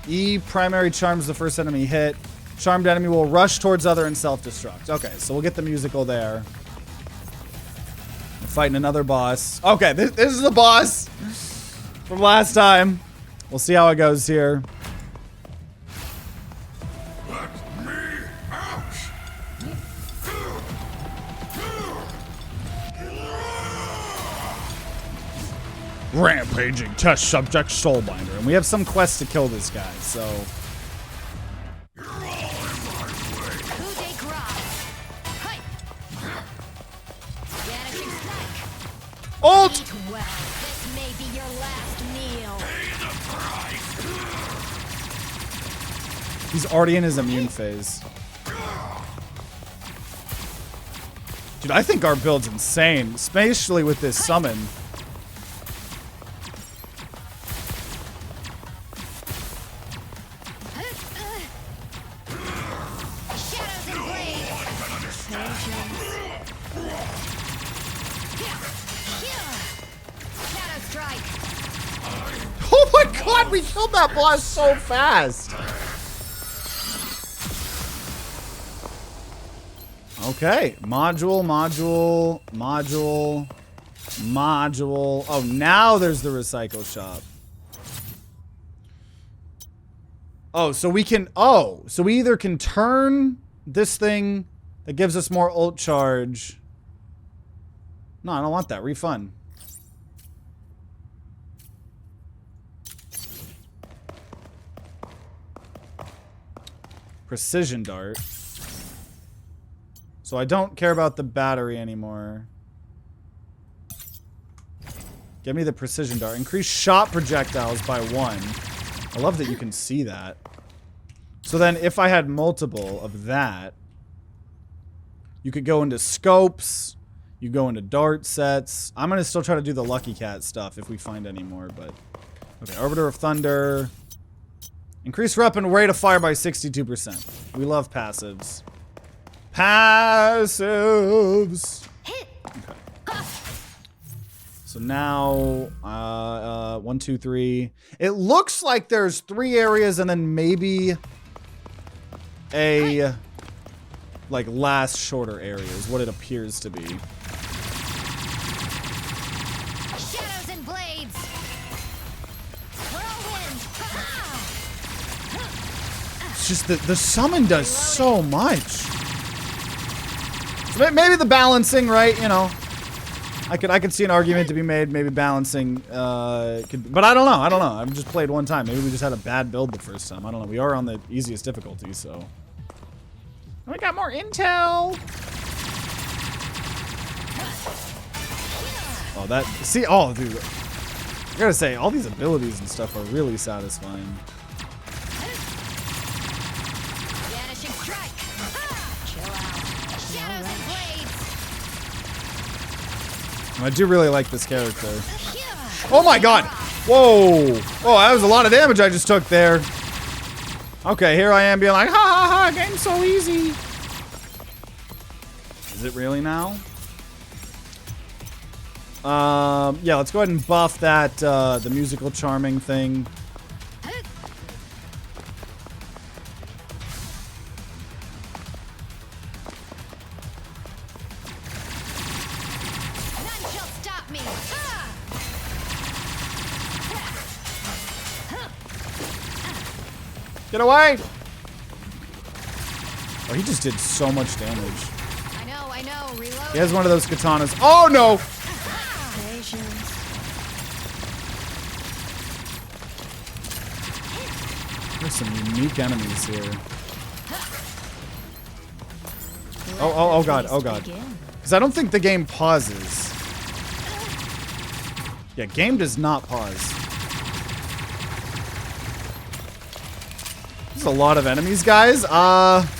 E, primary charms the first enemy hit. Charmed enemy will rush towards other and self-destruct. Okay, so we'll get the musical there. We're fighting another boss. Okay, this is the boss from last time. We'll see how it goes here. Let me out! Rampaging test subject Soulbinder. And we have some quest to kill this guy, so... You're all in my way. Coup de grace. Hi. Vanishing strike. Ult! Eat well. This may be your last meal. Pay the price. He's already in his immune phase. Dude, I think our build's insane, especially with this summon. Shadows and blades. Shadow strike. Oh my god, we killed that boss so fast! Okay, module. Oh, now there's the recycle shop. Oh, so we can, so we either can turn this thing that gives us more ult charge. No, I don't want that. Refund. Precision dart. So I don't care about the battery anymore. Give me the precision dart. Increase shot projectiles by 1. I love that you can see that. So then if I had multiple of that, you could go into scopes. You go into dart sets. I'm going to still try to do the Lucky Cat stuff if we find any more, but... Okay, Arbiter of Thunder. Increase weapon rate of fire by 62%. We love passives. Passives! Okay. So now, 1, 2, 3. It looks like there's 3 areas and then maybe a, like, last shorter area is what it appears to be. Shadows and blades. Whirlwind. It's just that the summon does so much. So maybe the balancing, right? You know. I could see an argument to be made, maybe balancing, but I don't know. I've just played one time. Maybe we just had a bad build the first time. I don't know. We are on the easiest difficulty, so. We got more intel. Oh, that, see, oh, dude. I gotta say, all these abilities and stuff are really satisfying. Vanishing strike. Chill out. Shadows and blades. I do really like this character. Oh my god! Whoa! Oh, that was a lot of damage I just took there. Okay, here I am being like, ha ha ha, game's so easy. Is it really now? Yeah, let's go ahead and buff that, the musical charming thing. None shall stop me. Get away! Oh, he just did so much damage. I know. Reload. He has one of those katanas. Oh no! Patience. There's some unique enemies here. Oh god, oh god. Because I don't think the game pauses. Yeah, game does not pause. There's a lot of enemies, guys. Death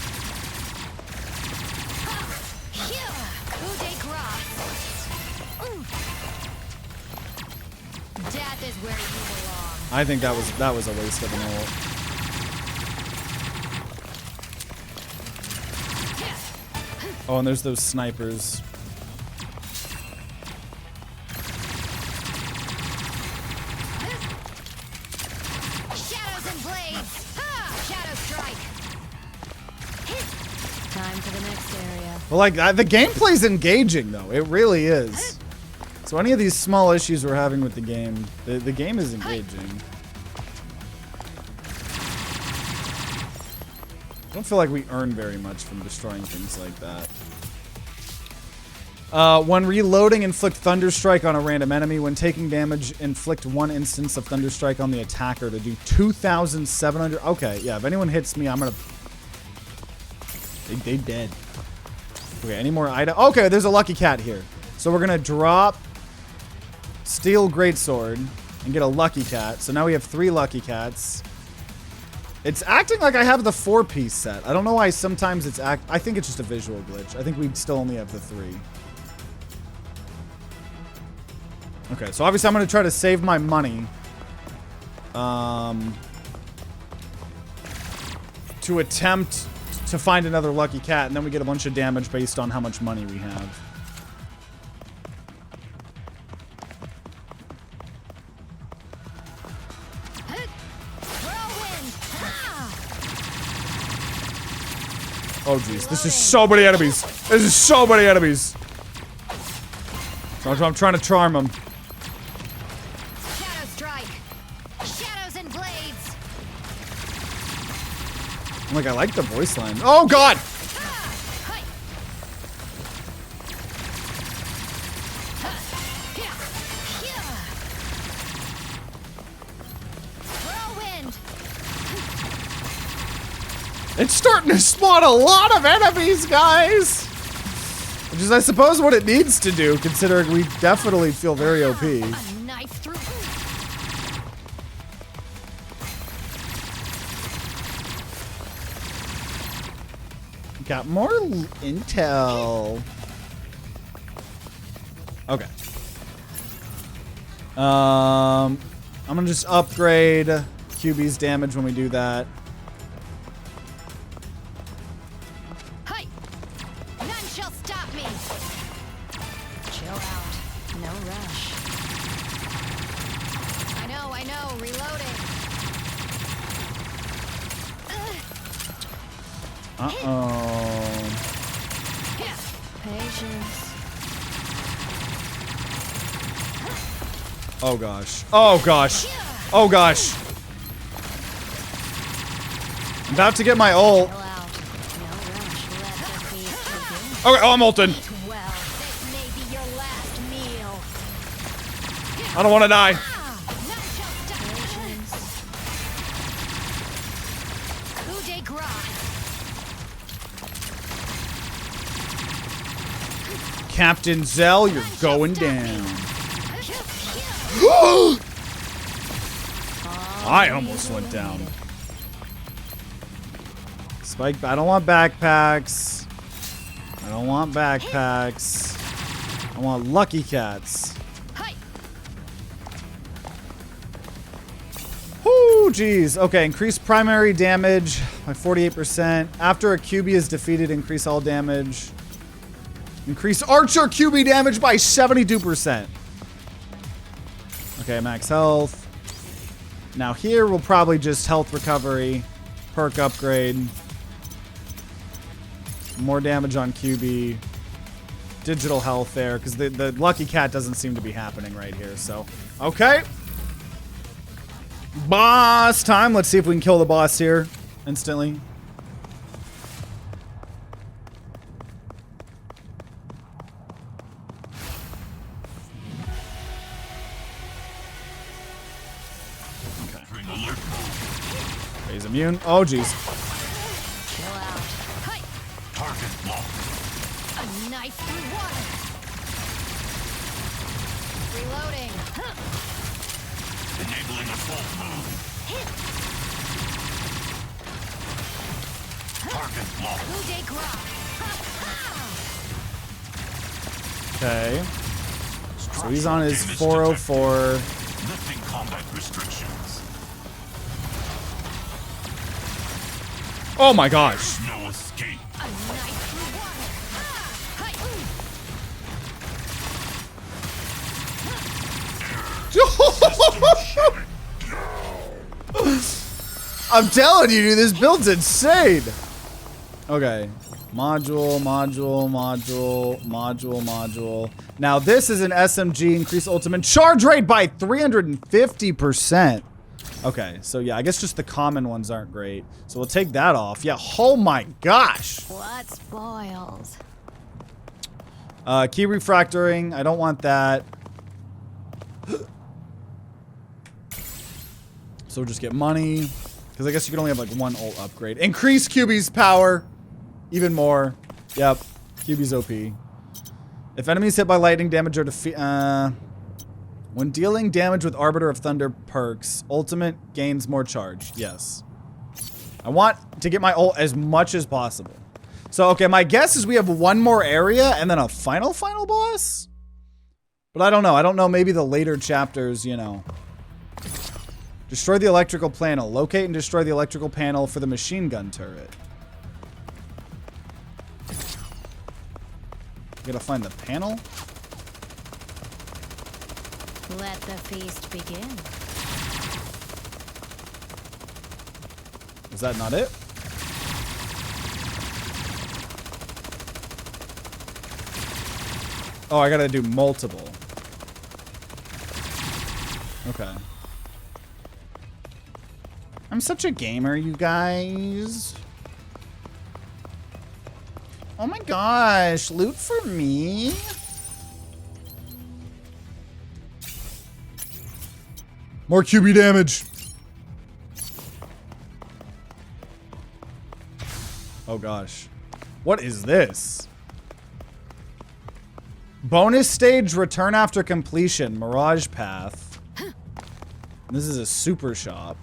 is where you belong. I think that was a waste of an ult. Oh, and there's those snipers. Shadows and blades. Shadow strike. Time for the next area. Well, like, the gameplay's engaging, though. It really is. So any of these small issues we're having with the game, the game is engaging. I don't feel like we earn very much from destroying things like that. When reloading, inflict Thunderstrike on a random enemy. When taking damage, inflict one instance of Thunderstrike on the attacker to do 2,700. Okay, yeah, if anyone hits me, I'm gonna... They dead. Okay, any more items? Okay, there's a lucky cat here. So we're gonna drop Steel Greatsword and get a lucky cat. So now we have 3 lucky cats. It's acting like I have the 4-piece set. I don't know why sometimes it's I think it's just a visual glitch. I think we still only have the 3. Okay, so obviously I'm gonna try to save my money. To attempt to find another lucky cat, and then we get a bunch of damage based on how much money we have. Oh jeez, this is so many enemies. This is so many enemies. So I'm trying to charm them. Shadow strike. Shadows and blades. Like, I like the voice line. Oh god! Whirlwind. It's starting to spawn a lot of enemies, guys! Which is, I suppose, what it needs to do, considering we definitely feel very OP. A knife through. Got more intel. Okay. I'm gonna just upgrade QB's damage when we do that. Hi. None shall stop me. Chill out. No rush. I know. Reloading. Uh-oh. Patience. Oh gosh. Oh gosh. Oh gosh. I'm about to get my ult. Chill out. No rush. Let the feast begin. Okay, oh, I'm ulting. Well, this may be your last meal. I don't want to die. Captain Zell, you're going down. I almost went down. Spike, I don't want backpacks. I don't want backpacks. I want lucky cats. Whoo, jeez. Okay, increase primary damage by 48%. After a QB is defeated, increase all damage. Increase Archer QB damage by 72%. Okay, max health. Now here we'll probably just health recovery, perk upgrade, more damage on QB, digital health there, because the lucky cat doesn't seem to be happening right here, so. Okay. Boss time. Let's see if we can kill the boss here instantly. He's immune. Oh, jeez. Chill out. Hi. Target locked. A knife through water. Reloading. Huh. Enabling assault move. Hit. Target locked. Coup de grace. Okay. So he's on his 404. Lifting combat restrictions. Oh my gosh. No escape. A knife through water. I'm telling you, dude, this build's insane. Okay. Module, module, module, module, module. Now this is an SMG, increase ultimate charge rate by 350%. Okay, so yeah, I guess just the common ones aren't great. So we'll take that off. Yeah, oh my gosh. What spoils? Key refractoring, I don't want that. So we'll just get money. Because I guess you can only have like one ult upgrade. Increase QB's power. Even more. Yep. QB's OP. If enemies hit by lightning damage or defeat... when dealing damage with Arbiter of Thunder perks, ultimate gains more charge. Yes. I want to get my ult as much as possible. So, okay, my guess is we have one more area and then a final boss? But I don't know. I don't know. Maybe the later chapters, you know. Destroy the electrical panel. Locate and destroy the electrical panel for the machine gun turret. Gotta find the panel. Let the feast begin. Is that not it? Oh, I gotta do multiple. Okay. I'm such a gamer, you guys. Oh my gosh, loot for me? More QB damage. Oh gosh. What is this? Bonus stage return after completion. Mirage path. This is a super shop.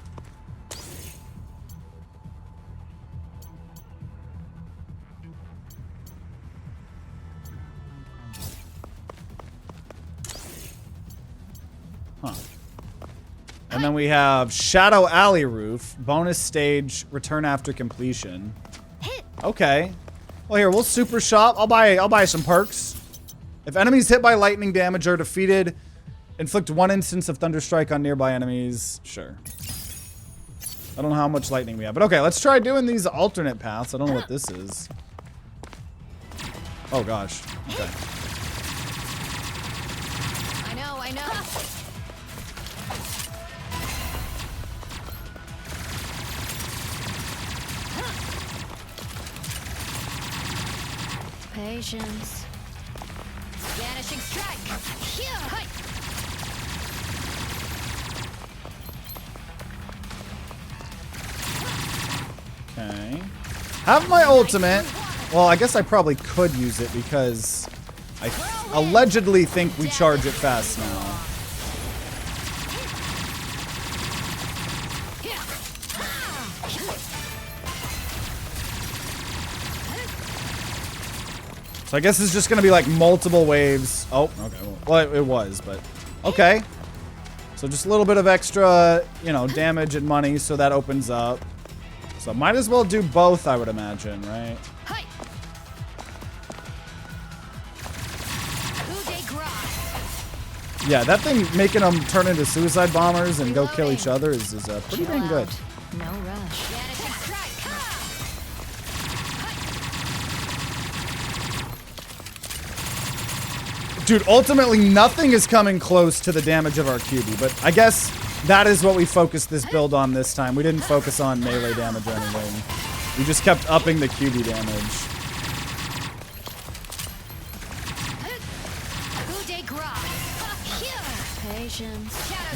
Huh. And then we have Shadow Alley Roof. Bonus stage return after completion. Okay. Well, here, we'll super shop. I'll buy some perks. If enemies hit by lightning damage are defeated, inflict one instance of Thunderstrike on nearby enemies. Sure. I don't know how much lightning we have. But okay, let's try doing these alternate paths. I don't know what this is. Oh, gosh. Okay. I know. Patience. Vanishing strike. Okay. Have my ultimate. Well, I guess I probably could use it because I allegedly think we charge it fast now. So I guess it's just going to be like multiple waves. Oh, okay. Well, it was, but okay. So just a little bit of extra, you know, damage and money, so that opens up. So might as well do both, I would imagine, right? Yeah, that thing making them turn into suicide bombers and go kill each other is pretty dang good. No rush. Dude, ultimately nothing is coming close to the damage of our QB, but I guess that is what we focused this build on this time. We didn't focus on melee damage or anything. We just kept upping the QB damage.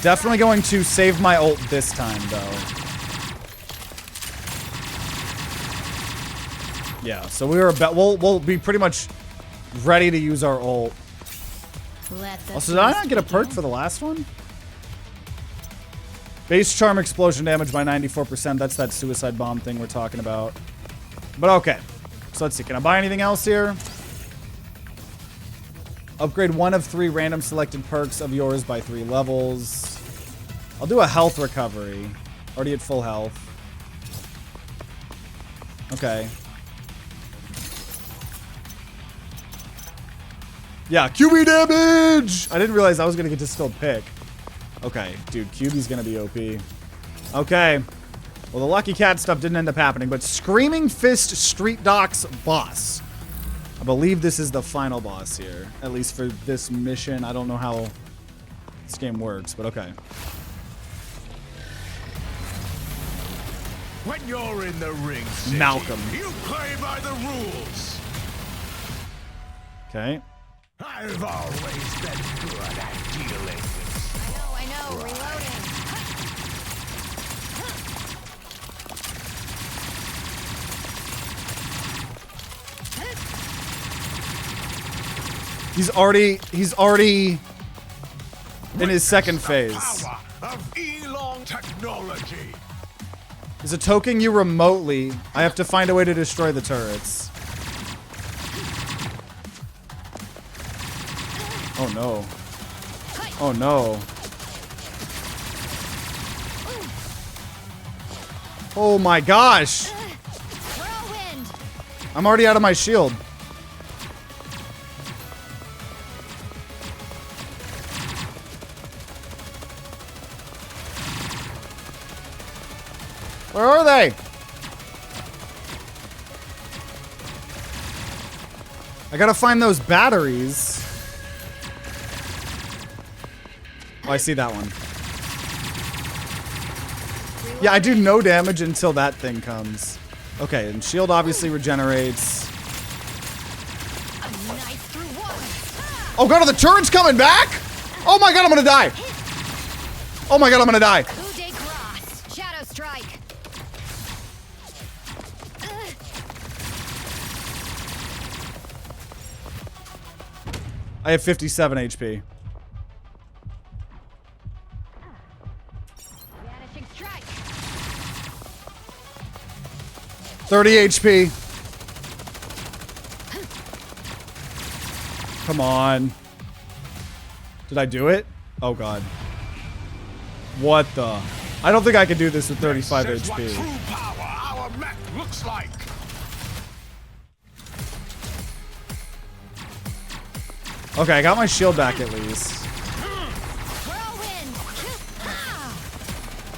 Definitely going to save my ult this time, though. Yeah, so we were about, we'll be pretty much ready to use our ult. Also, did I not get a perk for the last one? Base charm explosion damage by 94%. That's that suicide bomb thing we're talking about. But okay. So let's see. Can I buy anything else here? Upgrade 1 of 3 random selected perks of yours by 3 levels. I'll do a health recovery. Already at full health. Okay. Yeah, QB damage! I didn't realize I was going to get to still pick. Okay, dude, QB's going to be OP. Okay. Well, the Lucky Cat stuff didn't end up happening, but Screaming Fist Street Docks boss. I believe this is the final boss here, at least for this mission. I don't know how this game works, but okay. When you're in the ring, city, Malcolm. you play by the rules. Okay. I've always been good at dealing with. I know, reloading. He's already in his second phase. Power of Elon technology. Is it toking you remotely? I have to find a way to destroy the turrets. Oh no. Oh no. Oh my gosh. Whirlwind. I'm already out of my shield. Where are they? I gotta find those batteries. Oh, I see that one. Yeah, I do no damage until that thing comes. Okay, and shield obviously regenerates. Oh god, are the turrets coming back? Oh my god, I'm gonna die. Oh my god, I'm gonna die. Coup de grace. Shadow strike. I have 57 HP. Vanishing strike. 30 HP. Come on. Did I do it? Oh god. What the? I don't think I can do this with 35 This is what HP. true power our mech looks like. Okay, I got my shield back at least. Whirlwind.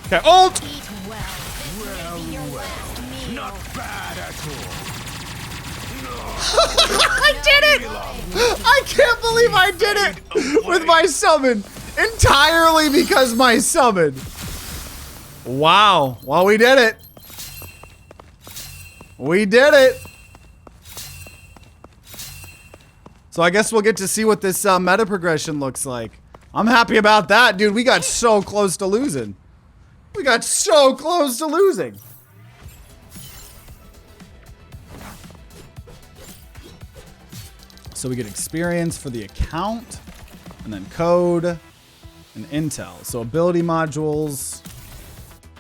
Okay, ult! Eat well. This may be your last meal. Not bad at all. I did it! I can't believe I did it with my summon. Entirely because my summon. Wow. Well, we did it. We did it. So I guess we'll get to see what this meta progression looks like. I'm happy about that, dude. We got so close to losing. We got so close to losing. So we get experience for the account, and then code, and intel. So ability modules.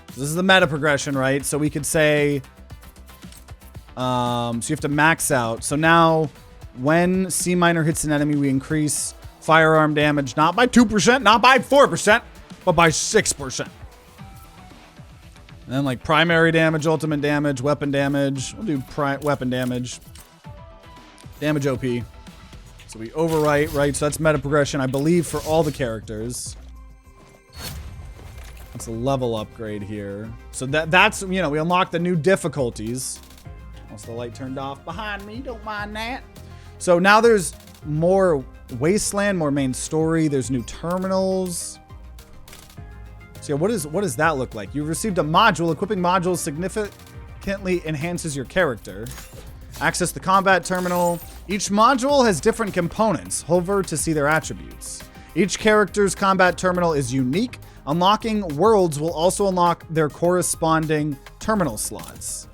This is the meta progression, right? So we could say, so you have to max out. So now when C minor hits an enemy, we increase firearm damage, not by 2%, not by 4%, but by 6%. And then like primary damage, ultimate damage, weapon damage. We'll do weapon damage. Damage OP. So we overwrite, right? So that's meta progression, I believe, for all the characters. That's a level upgrade here. So that's, you know, we unlock the new difficulties. Also, the light turned off behind me. Don't mind that. So now there's more Wasteland, more main story. There's new terminals. So yeah, what does that look like? You've received a module. Equipping modules significantly enhances your character. Access the combat terminal. Each module has different components. Hover to see their attributes. Each character's combat terminal is unique. Unlocking worlds will also unlock their corresponding terminal slots.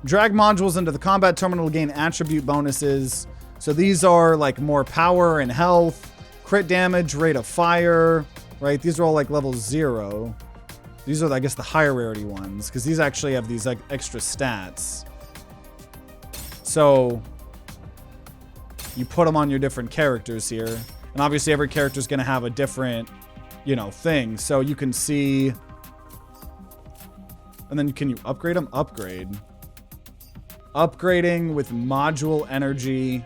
Drag modules into the combat terminal to gain attribute bonuses. So these are like more power and health, crit damage, rate of fire, right? These are all like level 0. These are, I guess, the higher rarity ones, because these actually have these like extra stats. So you put them on your different characters here. And obviously every character is going to have a different, you know, thing. So you can see, and then can you upgrade them? Upgrade. Upgrading with module energy,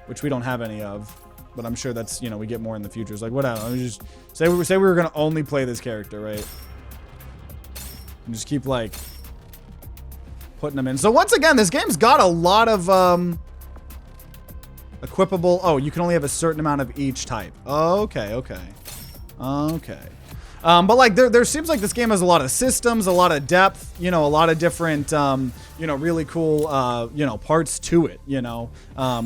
which we don't have any of, but I'm sure that's, you know, we get more in the future. It's like, whatever. Let me just say we were going to only play this character, right? And just keep like putting them in. So once again, this game's got a lot of equipable. Oh, you can only have a certain amount of each type. Okay. But like there seems like this game has a lot of systems, a lot of depth, you know, a lot of different, you know, really cool, you know, parts to it, you know,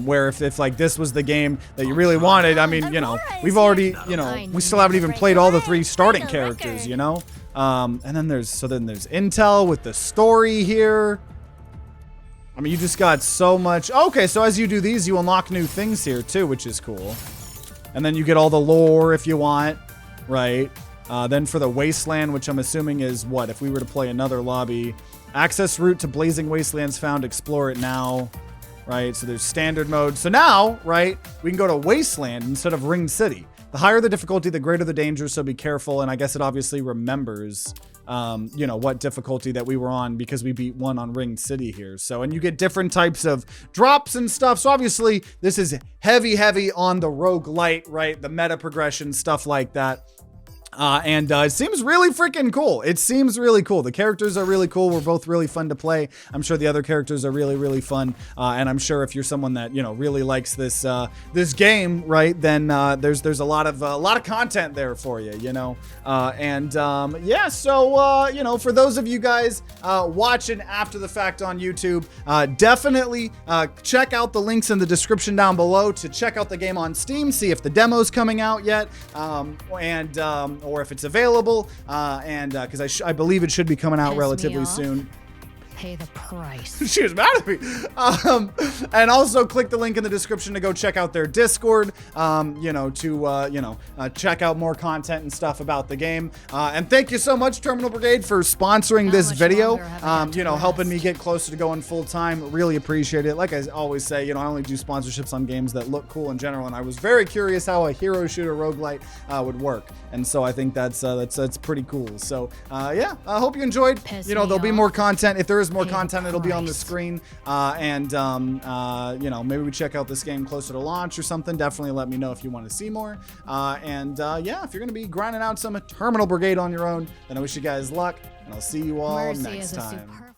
where if like this was the game that you really wanted, I mean, you know, we've already, you know, we still haven't even played all the 3 starting characters, you know, and then there's intel with the story here. I mean, you just got so much. Okay, so as you do these, you unlock new things here too, which is cool. And then you get all the lore if you want, right? Then for the Wasteland, which I'm assuming is what? If we were to play another lobby, access route to Blazing Wastelands found, explore it now, right? So there's standard mode. So now, right, we can go to Wasteland instead of Ring City. The higher the difficulty, the greater the danger, so be careful. And I guess it obviously remembers, you know, what difficulty that we were on because we beat one on Ring City here. So, and you get different types of drops and stuff. So obviously this is heavy on the roguelite, right? The meta progression, stuff like that. And it seems really freaking cool. It seems really cool. The characters are really cool. We're both really fun to play. I'm sure the other characters are really fun. And I'm sure if you're someone that, you know, really likes this this game, right, then there's a lot of content there for you, you know. Yeah, so you know, for those of you guys watching after the fact on YouTube, definitely check out the links in the description down below to check out the game on Steam, see if the demo's coming out yet, or if it's available, because I believe it should be coming out relatively soon. Pay the price. She was mad at me. And also click the link in the description to go check out their Discord, you know, to, check out more content and stuff about the game. And thank you so much, Terminull Brigade, for sponsoring this video, you know, helping me get closer to going full time. Really appreciate it. Like I always say, you know, I only do sponsorships on games that look cool in general. And I was very curious how a Hero Shooter Roguelite would work. And so I think that's pretty cool. So, yeah, I hope you enjoyed. You know, there'll be more content. If there is more content, it'll be on the screen, and you know, maybe we check out this game closer to launch or something. Definitely let me know if you want to see more, yeah, if you're gonna be grinding out some Terminull Brigade on your own, then I wish you guys luck, and I'll see you all next time.